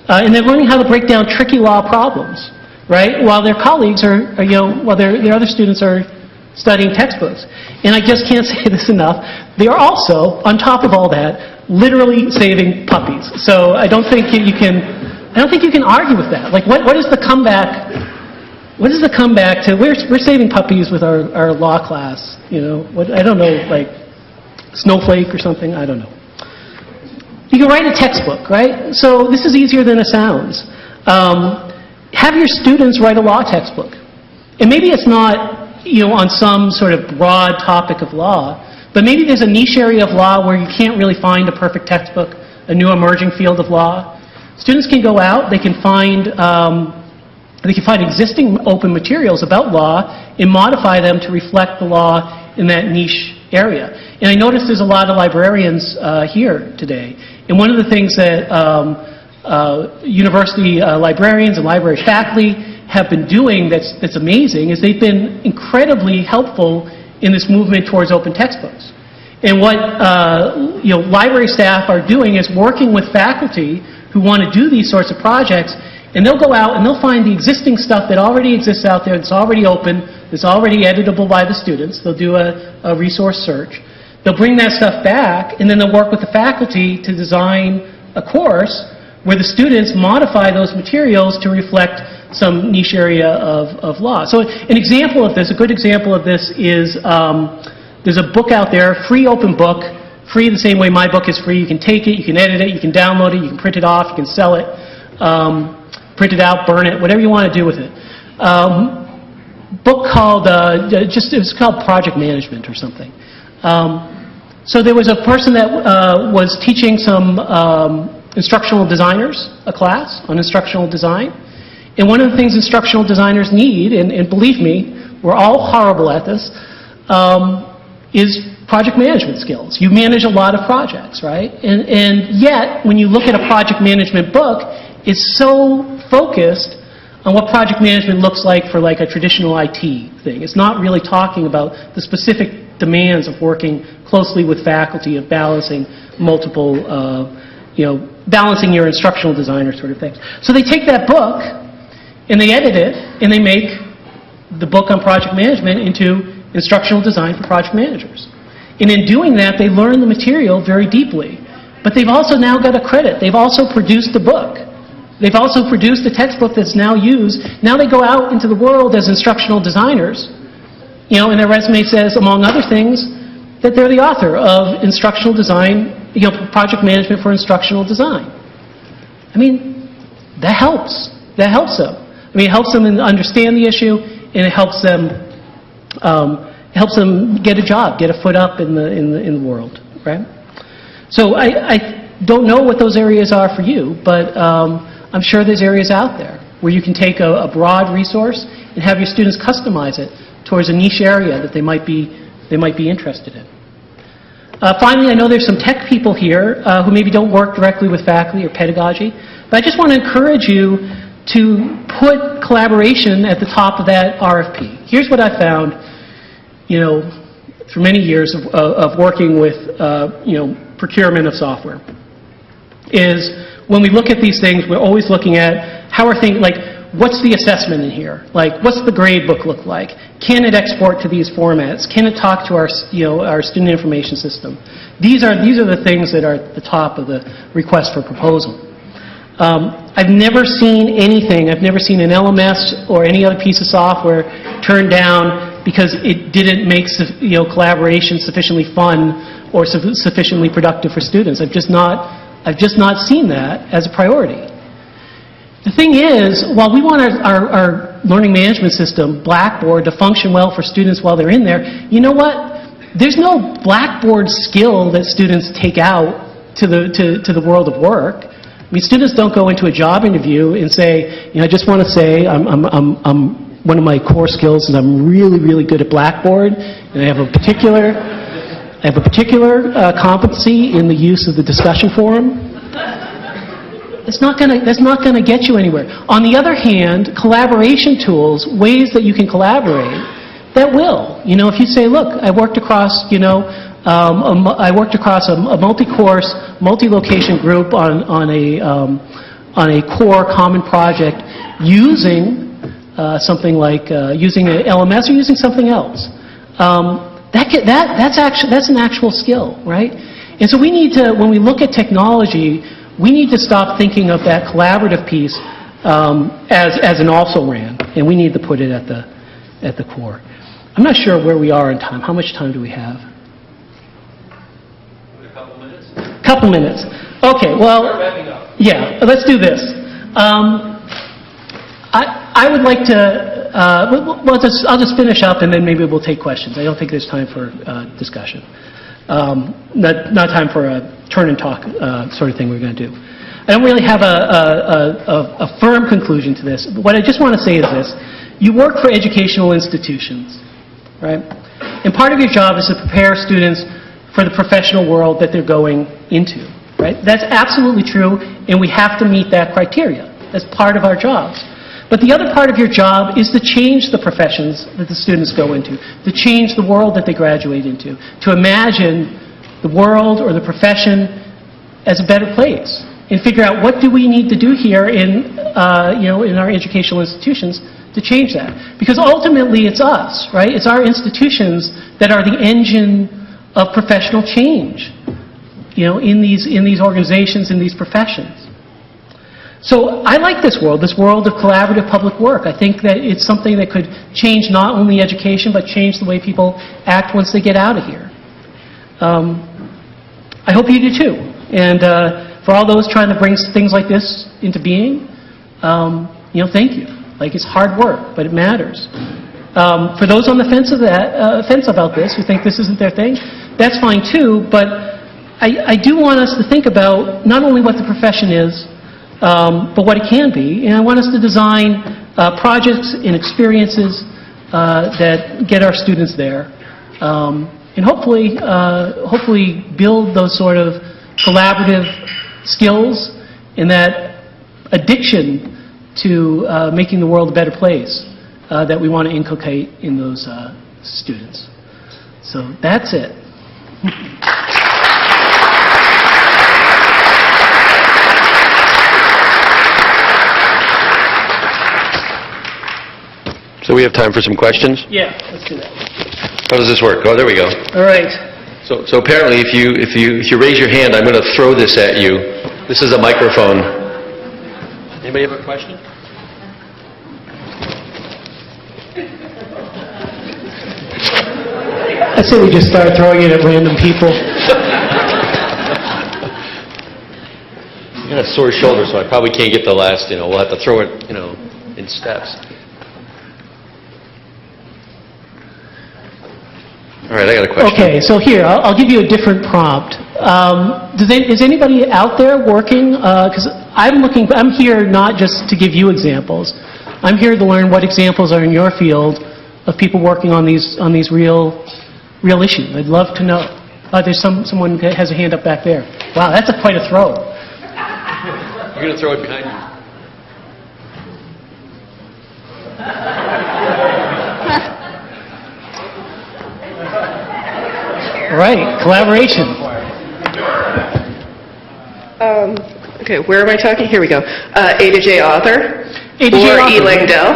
And they're learning how to break down tricky law problems, right? While their colleagues while their other students are studying textbooks. And I just can't say this enough. They are also, on top of all that, literally saving puppies. So I don't think you can argue with that. Like, what is the comeback? What is the comeback to? We're saving puppies with our law class. You know, I don't know, like Snowflake or something. I don't know. You can write a textbook, right? So this is easier than it sounds. Have your students write a law textbook, and maybe it's not on some sort of broad topic of law, but maybe there's a niche area of law where you can't really find a perfect textbook, a new emerging field of law. Students can go out, they can find existing open materials about law and modify them to reflect the law in that niche area. And I noticed there's a lot of librarians here today. And one of the things that university librarians and library faculty have been doing that's amazing is they've been incredibly helpful in this movement towards open textbooks. And what library staff are doing is working with faculty who want to do these sorts of projects, and they'll go out and they'll find the existing stuff that already exists out there, that's already open, that's already editable by the students. They'll do a resource search. They'll bring that stuff back, and then they'll work with the faculty to design a course where the students modify those materials to reflect some niche area of law. So an example of this, a good example of this is there's a book out there, free open book, free the same way my book is free. You can take it, you can edit it, you can download it, you can print it off, you can sell it, print it out, burn it, whatever you want to do with it. Book called, it was called Project Management or something. So there was a person that was teaching some instructional designers a class on instructional design. And one of the things instructional designers need, and believe me, we're all horrible at this, is project management skills. You manage a lot of projects, right? And yet, when you look at a project management book, it's so focused on what project management looks like for like a traditional IT thing. It's not really talking about the specific demands of working closely with faculty, of balancing multiple, balancing your instructional design or sort of things. So they take that book and they edit it and they make the book on project management into instructional design for project managers. And in doing that, they learn the material very deeply. But they've also now got a credit. They've also produced a book. They've also produced a textbook that's now used. Now they go out into the world as instructional designers, and their resume says, among other things, that they're the author of instructional design, project management for instructional design. I mean, that helps. That helps them. I mean, it helps them understand the issue, and it helps them get a job, get a foot up in the world, right? So I don't know what those areas are for you, but I'm sure there's areas out there where you can take a broad resource and have your students customize it towards a niche area that they might be interested in. Finally, I know there's some tech people here who maybe don't work directly with faculty or pedagogy, but I just want to encourage you to put collaboration at the top of that RFP. Here's what I found, through many years of working with, procurement of software, is when we look at these things, we're always looking at how are things, like, what's the assessment in here? Like, what's the grade book look like? Can it export to these formats? Can it talk to our student information system? These are the things that are at the top of the request for proposal. I've never seen anything, I've never seen an LMS or any other piece of software turned down because it didn't make collaboration sufficiently fun or sufficiently productive for students. I've just not seen that as a priority. The thing is, while we want our learning management system, Blackboard, to function well for students while they're in there, you know what? There's no Blackboard skill that students take out to the world of work. I mean, students don't go into a job interview and say, I just want to say one of my core skills is I'm really, really good at Blackboard, and I have a particular competency in the use of the discussion forum. That's not going to get you anywhere. On the other hand, collaboration tools, ways that you can collaborate, that will. If you say, look, I worked across, a multi-course, multi-location group on a core common project using something like using an LMS or using something else. That's an actual skill, right? And so we need to, when we look at technology, we need to stop thinking of that collaborative piece as an also-ran, and we need to put it at the core. I'm not sure where we are in time. How much time do we have? A couple minutes. Couple minutes. Okay. Well, Start wrapping up. Yeah. Let's do this. I would like to. I'll just finish up, and then maybe we'll take questions. I don't think there's time for discussion. Not time for a turn and talk sort of thing we're going to do. I don't really have a firm conclusion to this, but what I just want to say is this. You work for educational institutions, right? And part of your job is to prepare students for the professional world that they're going into, right? That's absolutely true, and we have to meet that criteria. That's part of our jobs. But the other part of your job is to change the professions that the students go into, to change the world that they graduate into, to imagine the world or the profession as a better place, and figure out what do we need to do here in our educational institutions to change that. Because ultimately it's us, right? It's our institutions that are the engine of professional change, in these organizations, in these professions. So I like this world of collaborative public work. I think that it's something that could change not only education, but change the way people act once they get out of here. I hope you do too. And for all those trying to bring things like this into being, thank you. Like, it's hard work, but it matters. For those on the fence about this, who think this isn't their thing, that's fine too, but I do want us to think about not only what the profession is, but what it can be. And I want us to design projects and experiences that get our students there. And hopefully build those sort of collaborative skills and that addiction to making the world a better place that we want to inculcate in those students. So that's it. So we have time for some questions? Yeah, let's do that. How does this work? Oh, there we go. All right. So apparently if you raise your hand, I'm going to throw this at you. This is a microphone. Anybody have a question? I say we just start throwing it at random people. I got a sore shoulder, so I probably can't get the last, we'll have to throw it, in steps. All right, I got a question. Okay, so here, I'll give you a different prompt. Is anybody out there working? Because I'm here not just to give you examples. I'm here to learn what examples are in your field of people working on these real issues. I'd love to know. There's someone that has a hand up back there. Wow, that's quite a throw. You're going to throw it behind you. All right, collaboration. Okay, where am I talking? Here we go. A to J author A to J or author. E. Langdell,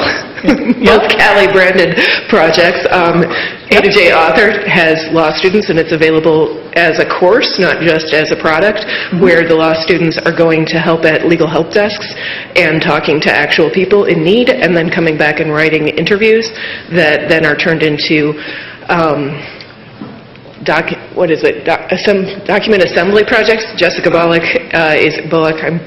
both Cali branded projects. A to J author has law students, and it's available as a course, not just as a product, where the law students are going to help at legal help desks and talking to actual people in need, and then coming back and writing interviews that then are turned into document assembly projects. Jessica Bullock I'm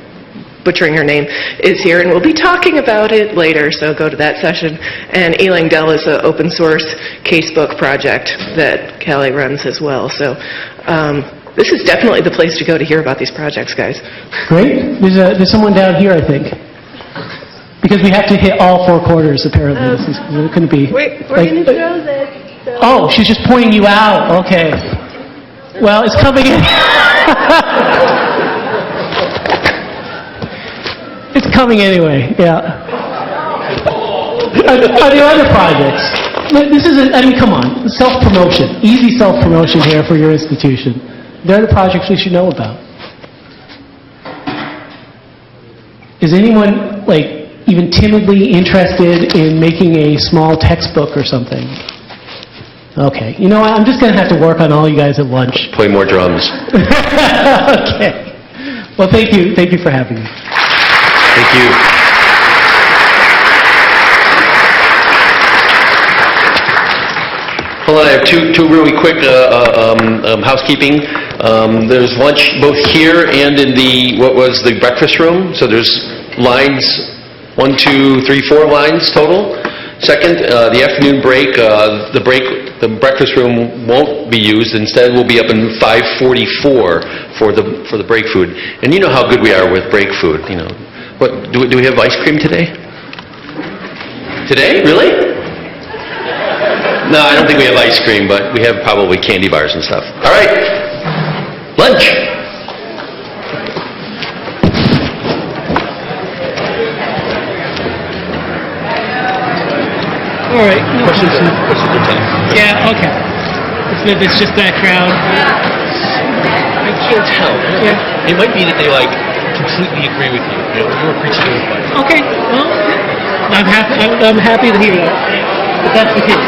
butchering her name, is here, and we'll be talking about it later, so go to that session. And E. Langdell is an open source casebook project that Cali runs as well. So this is definitely the place to go to hear about these projects, guys. Great. There's someone down here, I think. Because we have to hit all 4 quarters, apparently. It couldn't be. We're going to throw this. Oh, she's just pointing you out. Okay. Well, it's coming in. It's coming anyway. Yeah. Are there other projects? This is, come on, self-promotion. Easy self-promotion here for your institution. There are the projects we should know about. Is anyone, even timidly interested in making a small textbook or something? Okay. You know what? I'm just going to have to work on all you guys at lunch. Play more drums. Okay. Well, thank you. Thank you for having me. Thank you. Hold on, I have two really quick housekeeping. There's lunch both here and in the breakfast room. So there's lines, 1, 2, 3, 4 lines total. Second, the afternoon break, the breakfast room won't be used. Instead, we'll be up in 544 for the break food. And you know how good we are with break food. What do we have ice cream today? Today, really? No, I don't think we have ice cream, but we have probably candy bars and stuff. All right, lunch. All right. Questions or time? Yeah, okay. It's just that crowd. I can't tell. Yeah. It might be that they completely agree with you. You were preaching to the choir. Okay. Well, I'm happy to hear that. If that's the case.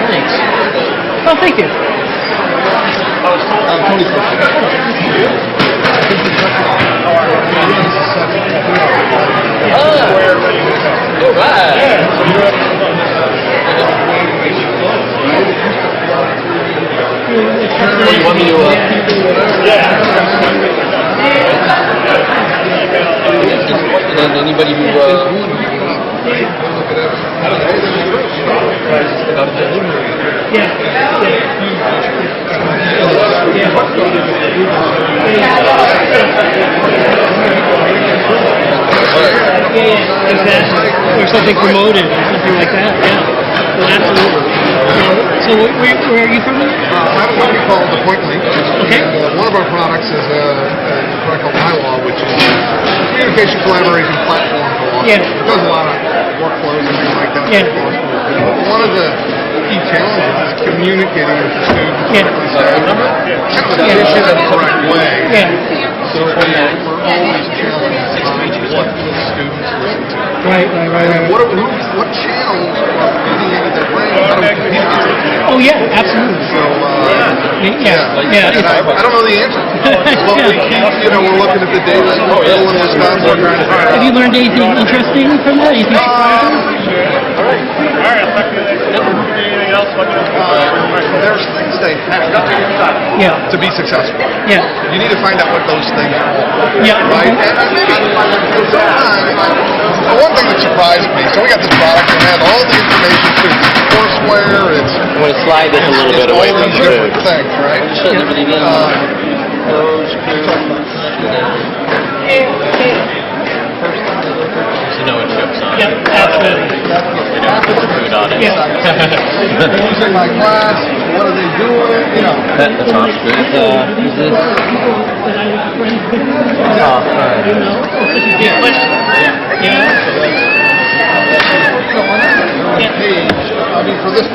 Thanks. Oh, thank you. All right. You want me to? And anybody who? Exactly. Or something promoted, or something like that. Yeah. Well, absolutely. So where are you from? I'm what we call the Point Link. Okay. And, one of our products is what I call my law, which is communication collaboration platform for law Yeah. schools. It does a lot of workflows and things like that. Yeah. for law schools. But one of the key challenges is communicating with the students, Yeah. particularly staff, kind of in the correct way. Yeah. So we're always challenged on what the students listen to. Right. And what channels are feeding into their brain? How do we communicate with them? Oh, yeah, absolutely. So, Yeah. and I don't know the answer. But we keep, we're looking at the data in Wisconsin, we're trying to figure Have you out. learned anything interesting from that? Anything surprising? Anything else? There's things they have Yeah. to be successful. Yeah. You need to find out what those things are. Yeah. Right? And sometimes, one thing that surprised me, so we got this product and it has all the information too. Courseware, it's I'm going to slide this a little bit away all from these the different food. things, right? To know what chips on. Yeah, absolutely. Food on it. Who's in my class? What are they doing? That sounds good. Is this? Page, I mean, for this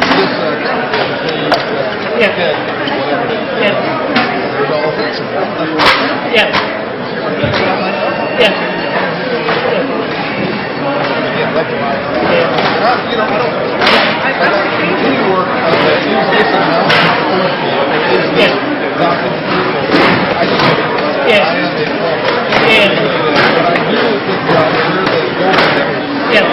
there's all this. I don't continue work use this amount I just but I do a good job where they go with it. And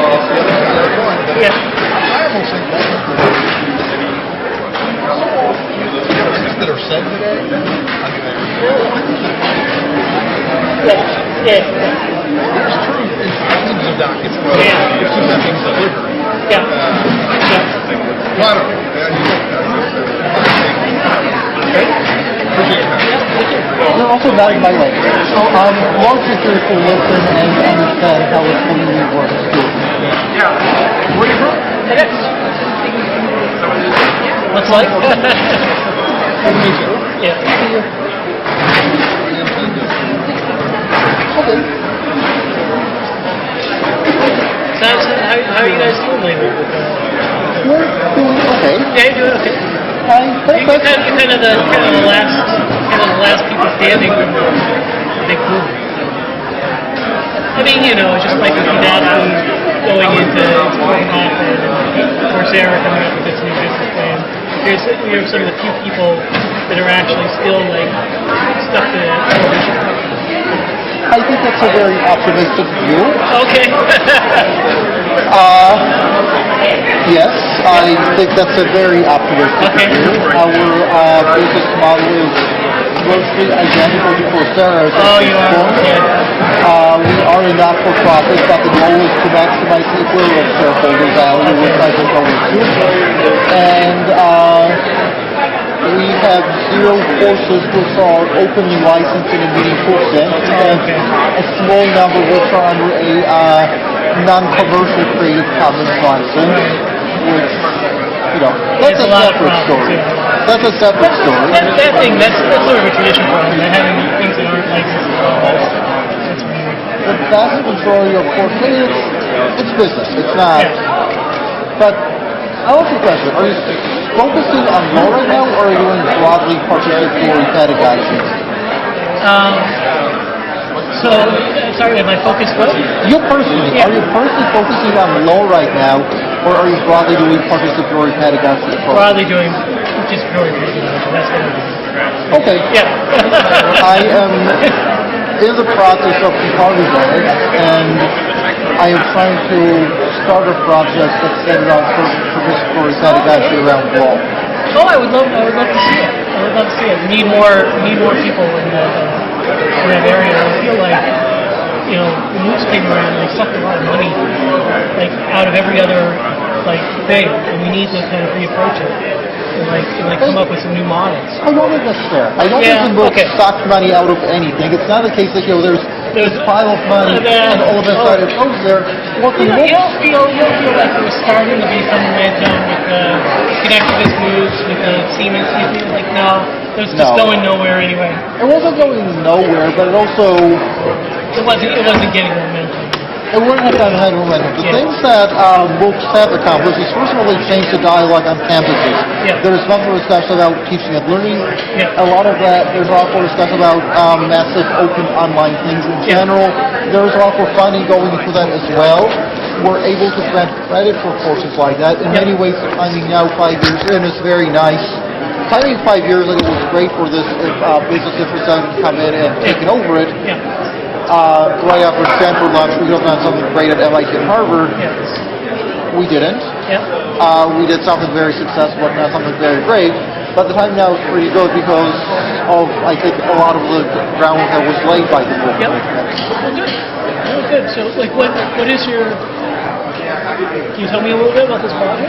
that's the other side of the coin. But I almost think that's things that are said today, there's truth in thousands of documents. It's just nothing's delivered. Well, I don't know. You're also valued by language. So largely curious to listen and understand how a community works too. Where are you from? What's like? How are you guys doing lately? We're doing okay. Yeah, you're doing okay. You're kind of the last people standing from the big boom. I mean, it's just like Udacity going into Caulfield and Coursera coming up with this new business plan. You're some of the few people that are actually still stuck to television. I think that's a very optimistic view. Okay. Yes, I think that's a very optimistic view. Our business model is grossly identical to Coursera's. You are? Yeah. We are a not-for-profit, but the goal is to maximize the equivalent of shareholder value, which I think always do. And we have 0 courses which are openly licensed in a meaningful sense, and a small number which are under a non-commercial Creative Commons license, which, that's a separate story. That's a separate story. That's sort of a traditional problem, having things that aren't licensed. That's weird. The vast majority of courses, it's business. It's not. But I also question, are you focusing on law right now, or are you doing broadly participatory pedagogy? Sorry, am I focused what? You personally, are you personally focusing on law right now, or are you broadly doing participatory pedagogy? Broadly doing participatory pedagogy. That's what I'm doing. Okay. Yeah. I am in the process of departing it, and I am trying to start a project that's centered on participatory pedagogy around law. Oh, I would love to see it. I would love to see it. We need more people in that area. I feel like, the newspaper sucked a lot of money, out of every other, thing, and we need to kind of reapproach it and come up with some new models. I don't think that's fair. I don't think the book sucked money out of anything. It's not the case that, there's this pile of money, and all of a sudden it goes there. What You'll looks feel like there was starting to be some momentum with the connectivist moves, with the Siemens. You feel like, no, it was just going nowhere anyway. It wasn't going nowhere, but it also It wasn't getting momentum. it wouldn't have gotten ahead of momentum. The things that MOOCs have accomplished is first of all they changed the dialogue on campuses. Yeah. There is much more discussion about teaching and learning. Yeah. A lot of that, there's a lot more discussion about massive open online things in general. There's a lot more funding going into that as well. We're able to grant credit for courses like that. In many ways, the timing now 5 years in is very nice. Timing 5 years ago was great for this if business representatives come in and taken over it. Right after Stanford launch, we could have done something great at MIT and Harvard. We didn't. We did something very successful, but not something very great. But the time now is pretty good because of, I think, a lot of the groundwork that was laid by the book. Well, good. Very good. So, like, what is your... Can you tell me a little bit about this project?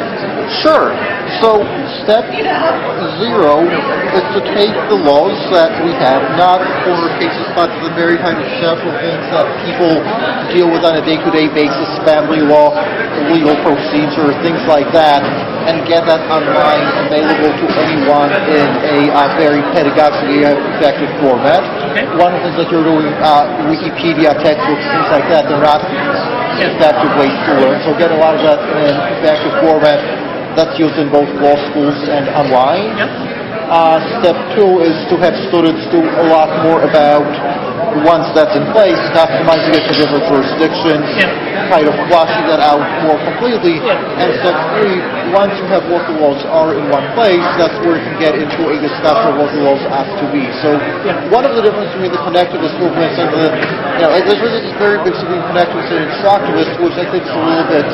Sure. So, step 0 is to take the laws that we have, not corner cases, but the very kind of central things that people deal with on a day-to-day basis, family law, legal procedure, things like that, and get that online available to anyone in a very pedagogically effective format. One of the things that you're doing, Wikipedia, textbooks, things like that, they're not effective ways to learn. So get a lot of that in effective format that's used in both law schools and online. Step 2 is to have students do a lot more about, once that's in place, customizing it to different jurisdictions, kind of fleshing that out more completely. And step 3, once you have what the laws are in one place, that's where you can get into a discussion of what the laws have to be. So one of the differences between the connectivist movement and the, there's really this very big between connectivist and instructivist, which I think is a little bit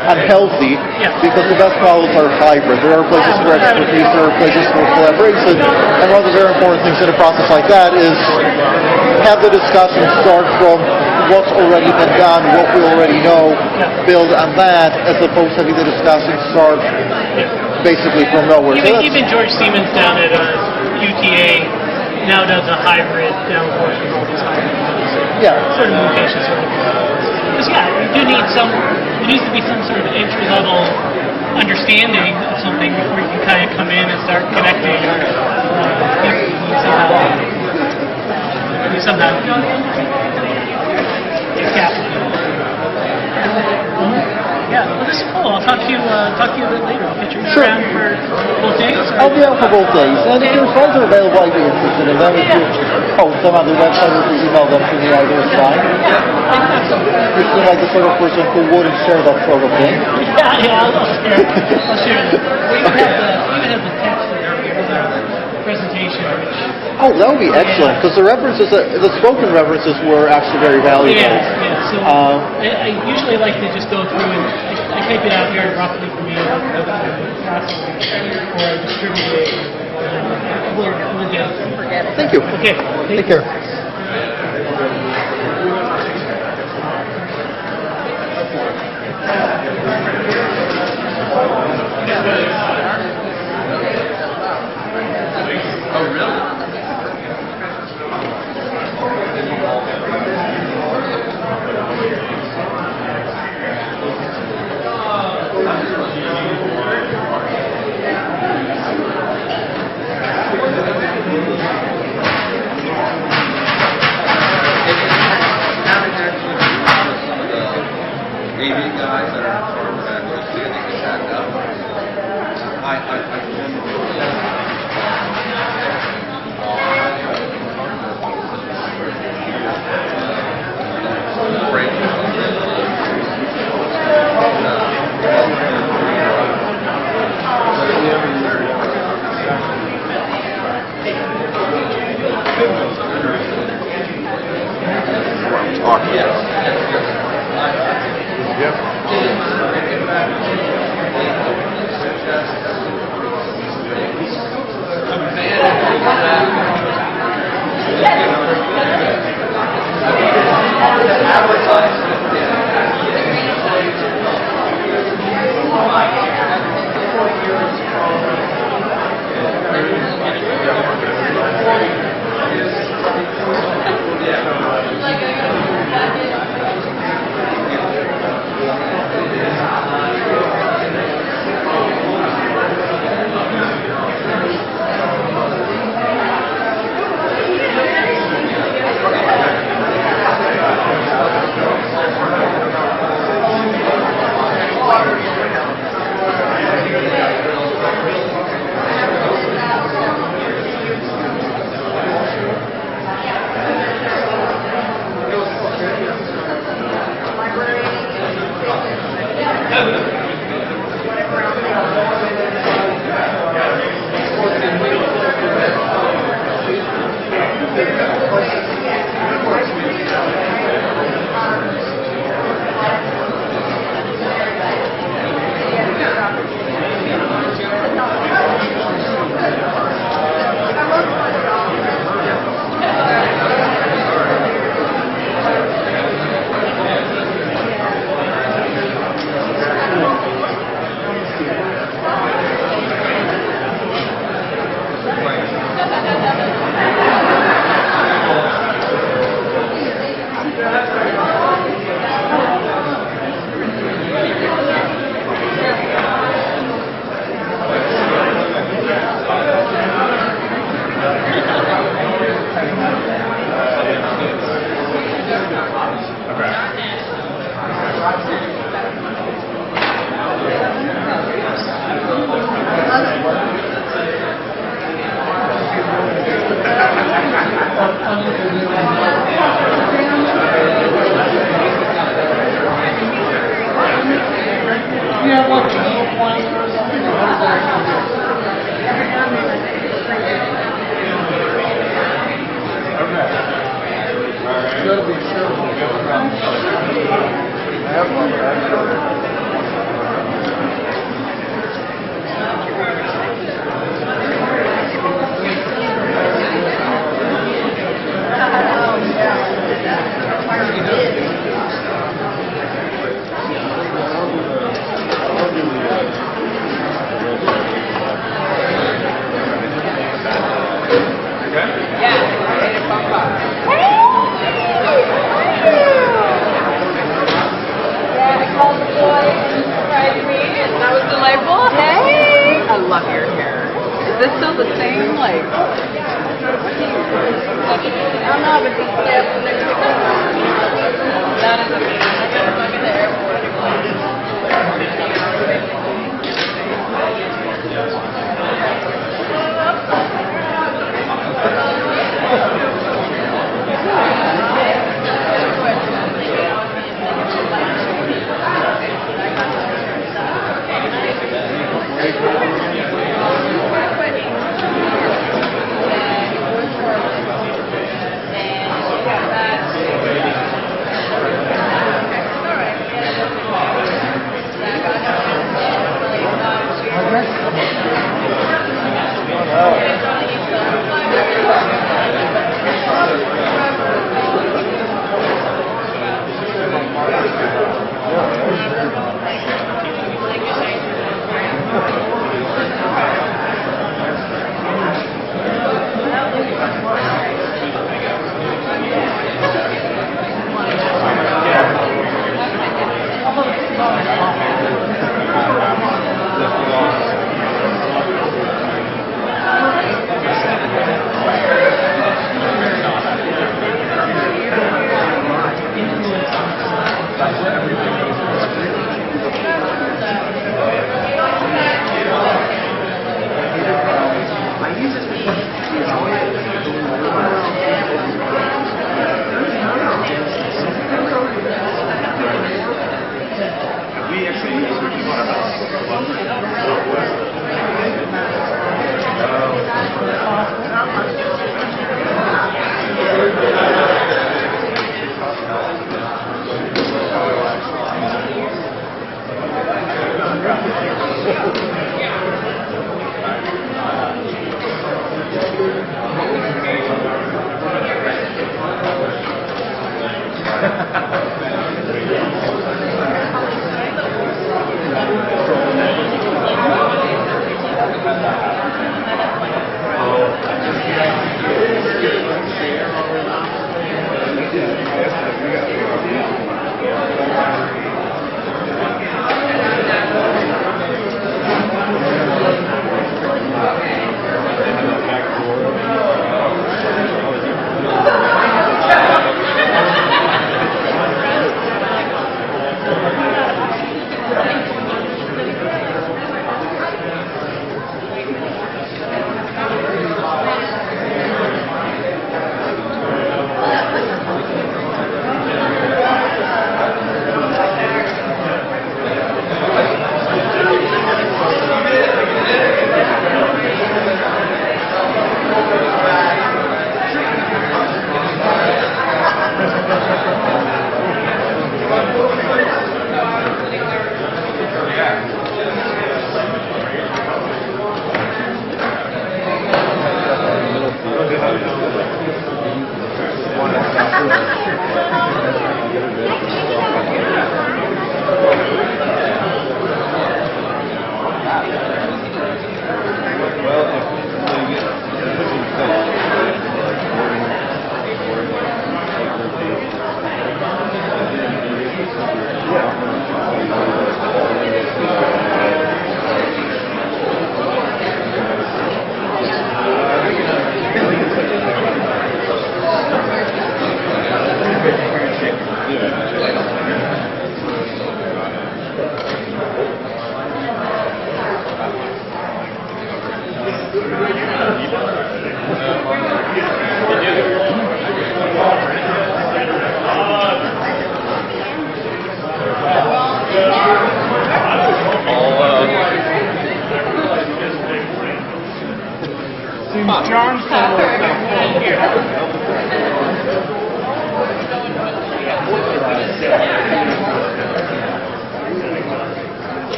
unhealthy, because the best models are hybrid. There are places for expertise, there are places for collaboration, and one of the very important things in a process like that is have the discussion start from what's already been done, what we already know, build on that, as opposed to having the discussion start basically from nowhere. Even George Siemens down at UTA now does a hybrid down portion of all these hybrids. Certain locations. Because you do need there needs to be some sort of entry-level understanding of something before you can kind of come in and start connecting. You somehow well, this is cool. I'll talk to you a bit later. I'll get you around for both days. I'll be out for both days. And if your slides are available, I'd be interested in them. If you post them on the website or if you email them to me, either is fine. You seem like the sort of person who wouldn't share that sort of thing. I'll share it. We even have the text of the presentation, Oh, that would be excellent, because the references, the spoken references were actually very valuable. So I usually like to just go through and I type it out very roughly for me, or I distribute it. We'll get it. Thank you. Okay. Take care. Oh, really? AV guys that are sort of actually standing and back up. I this still the same, like? I don't know, but these steps and everything. That is amazing. I gotta look at the airport.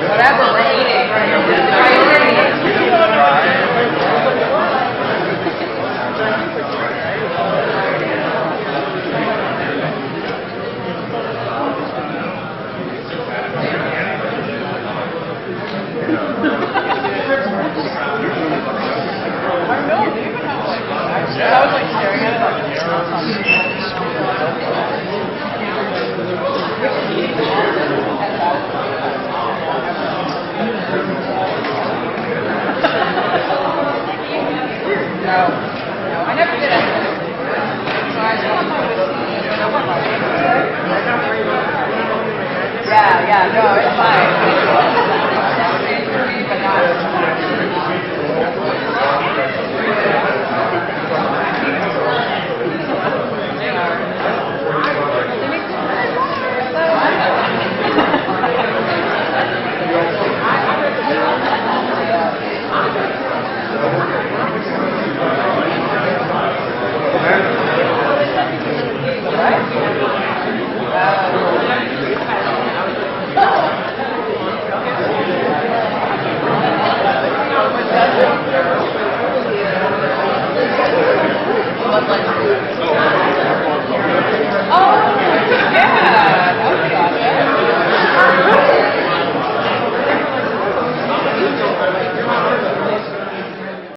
Whatever we're eating. I was like staring at it like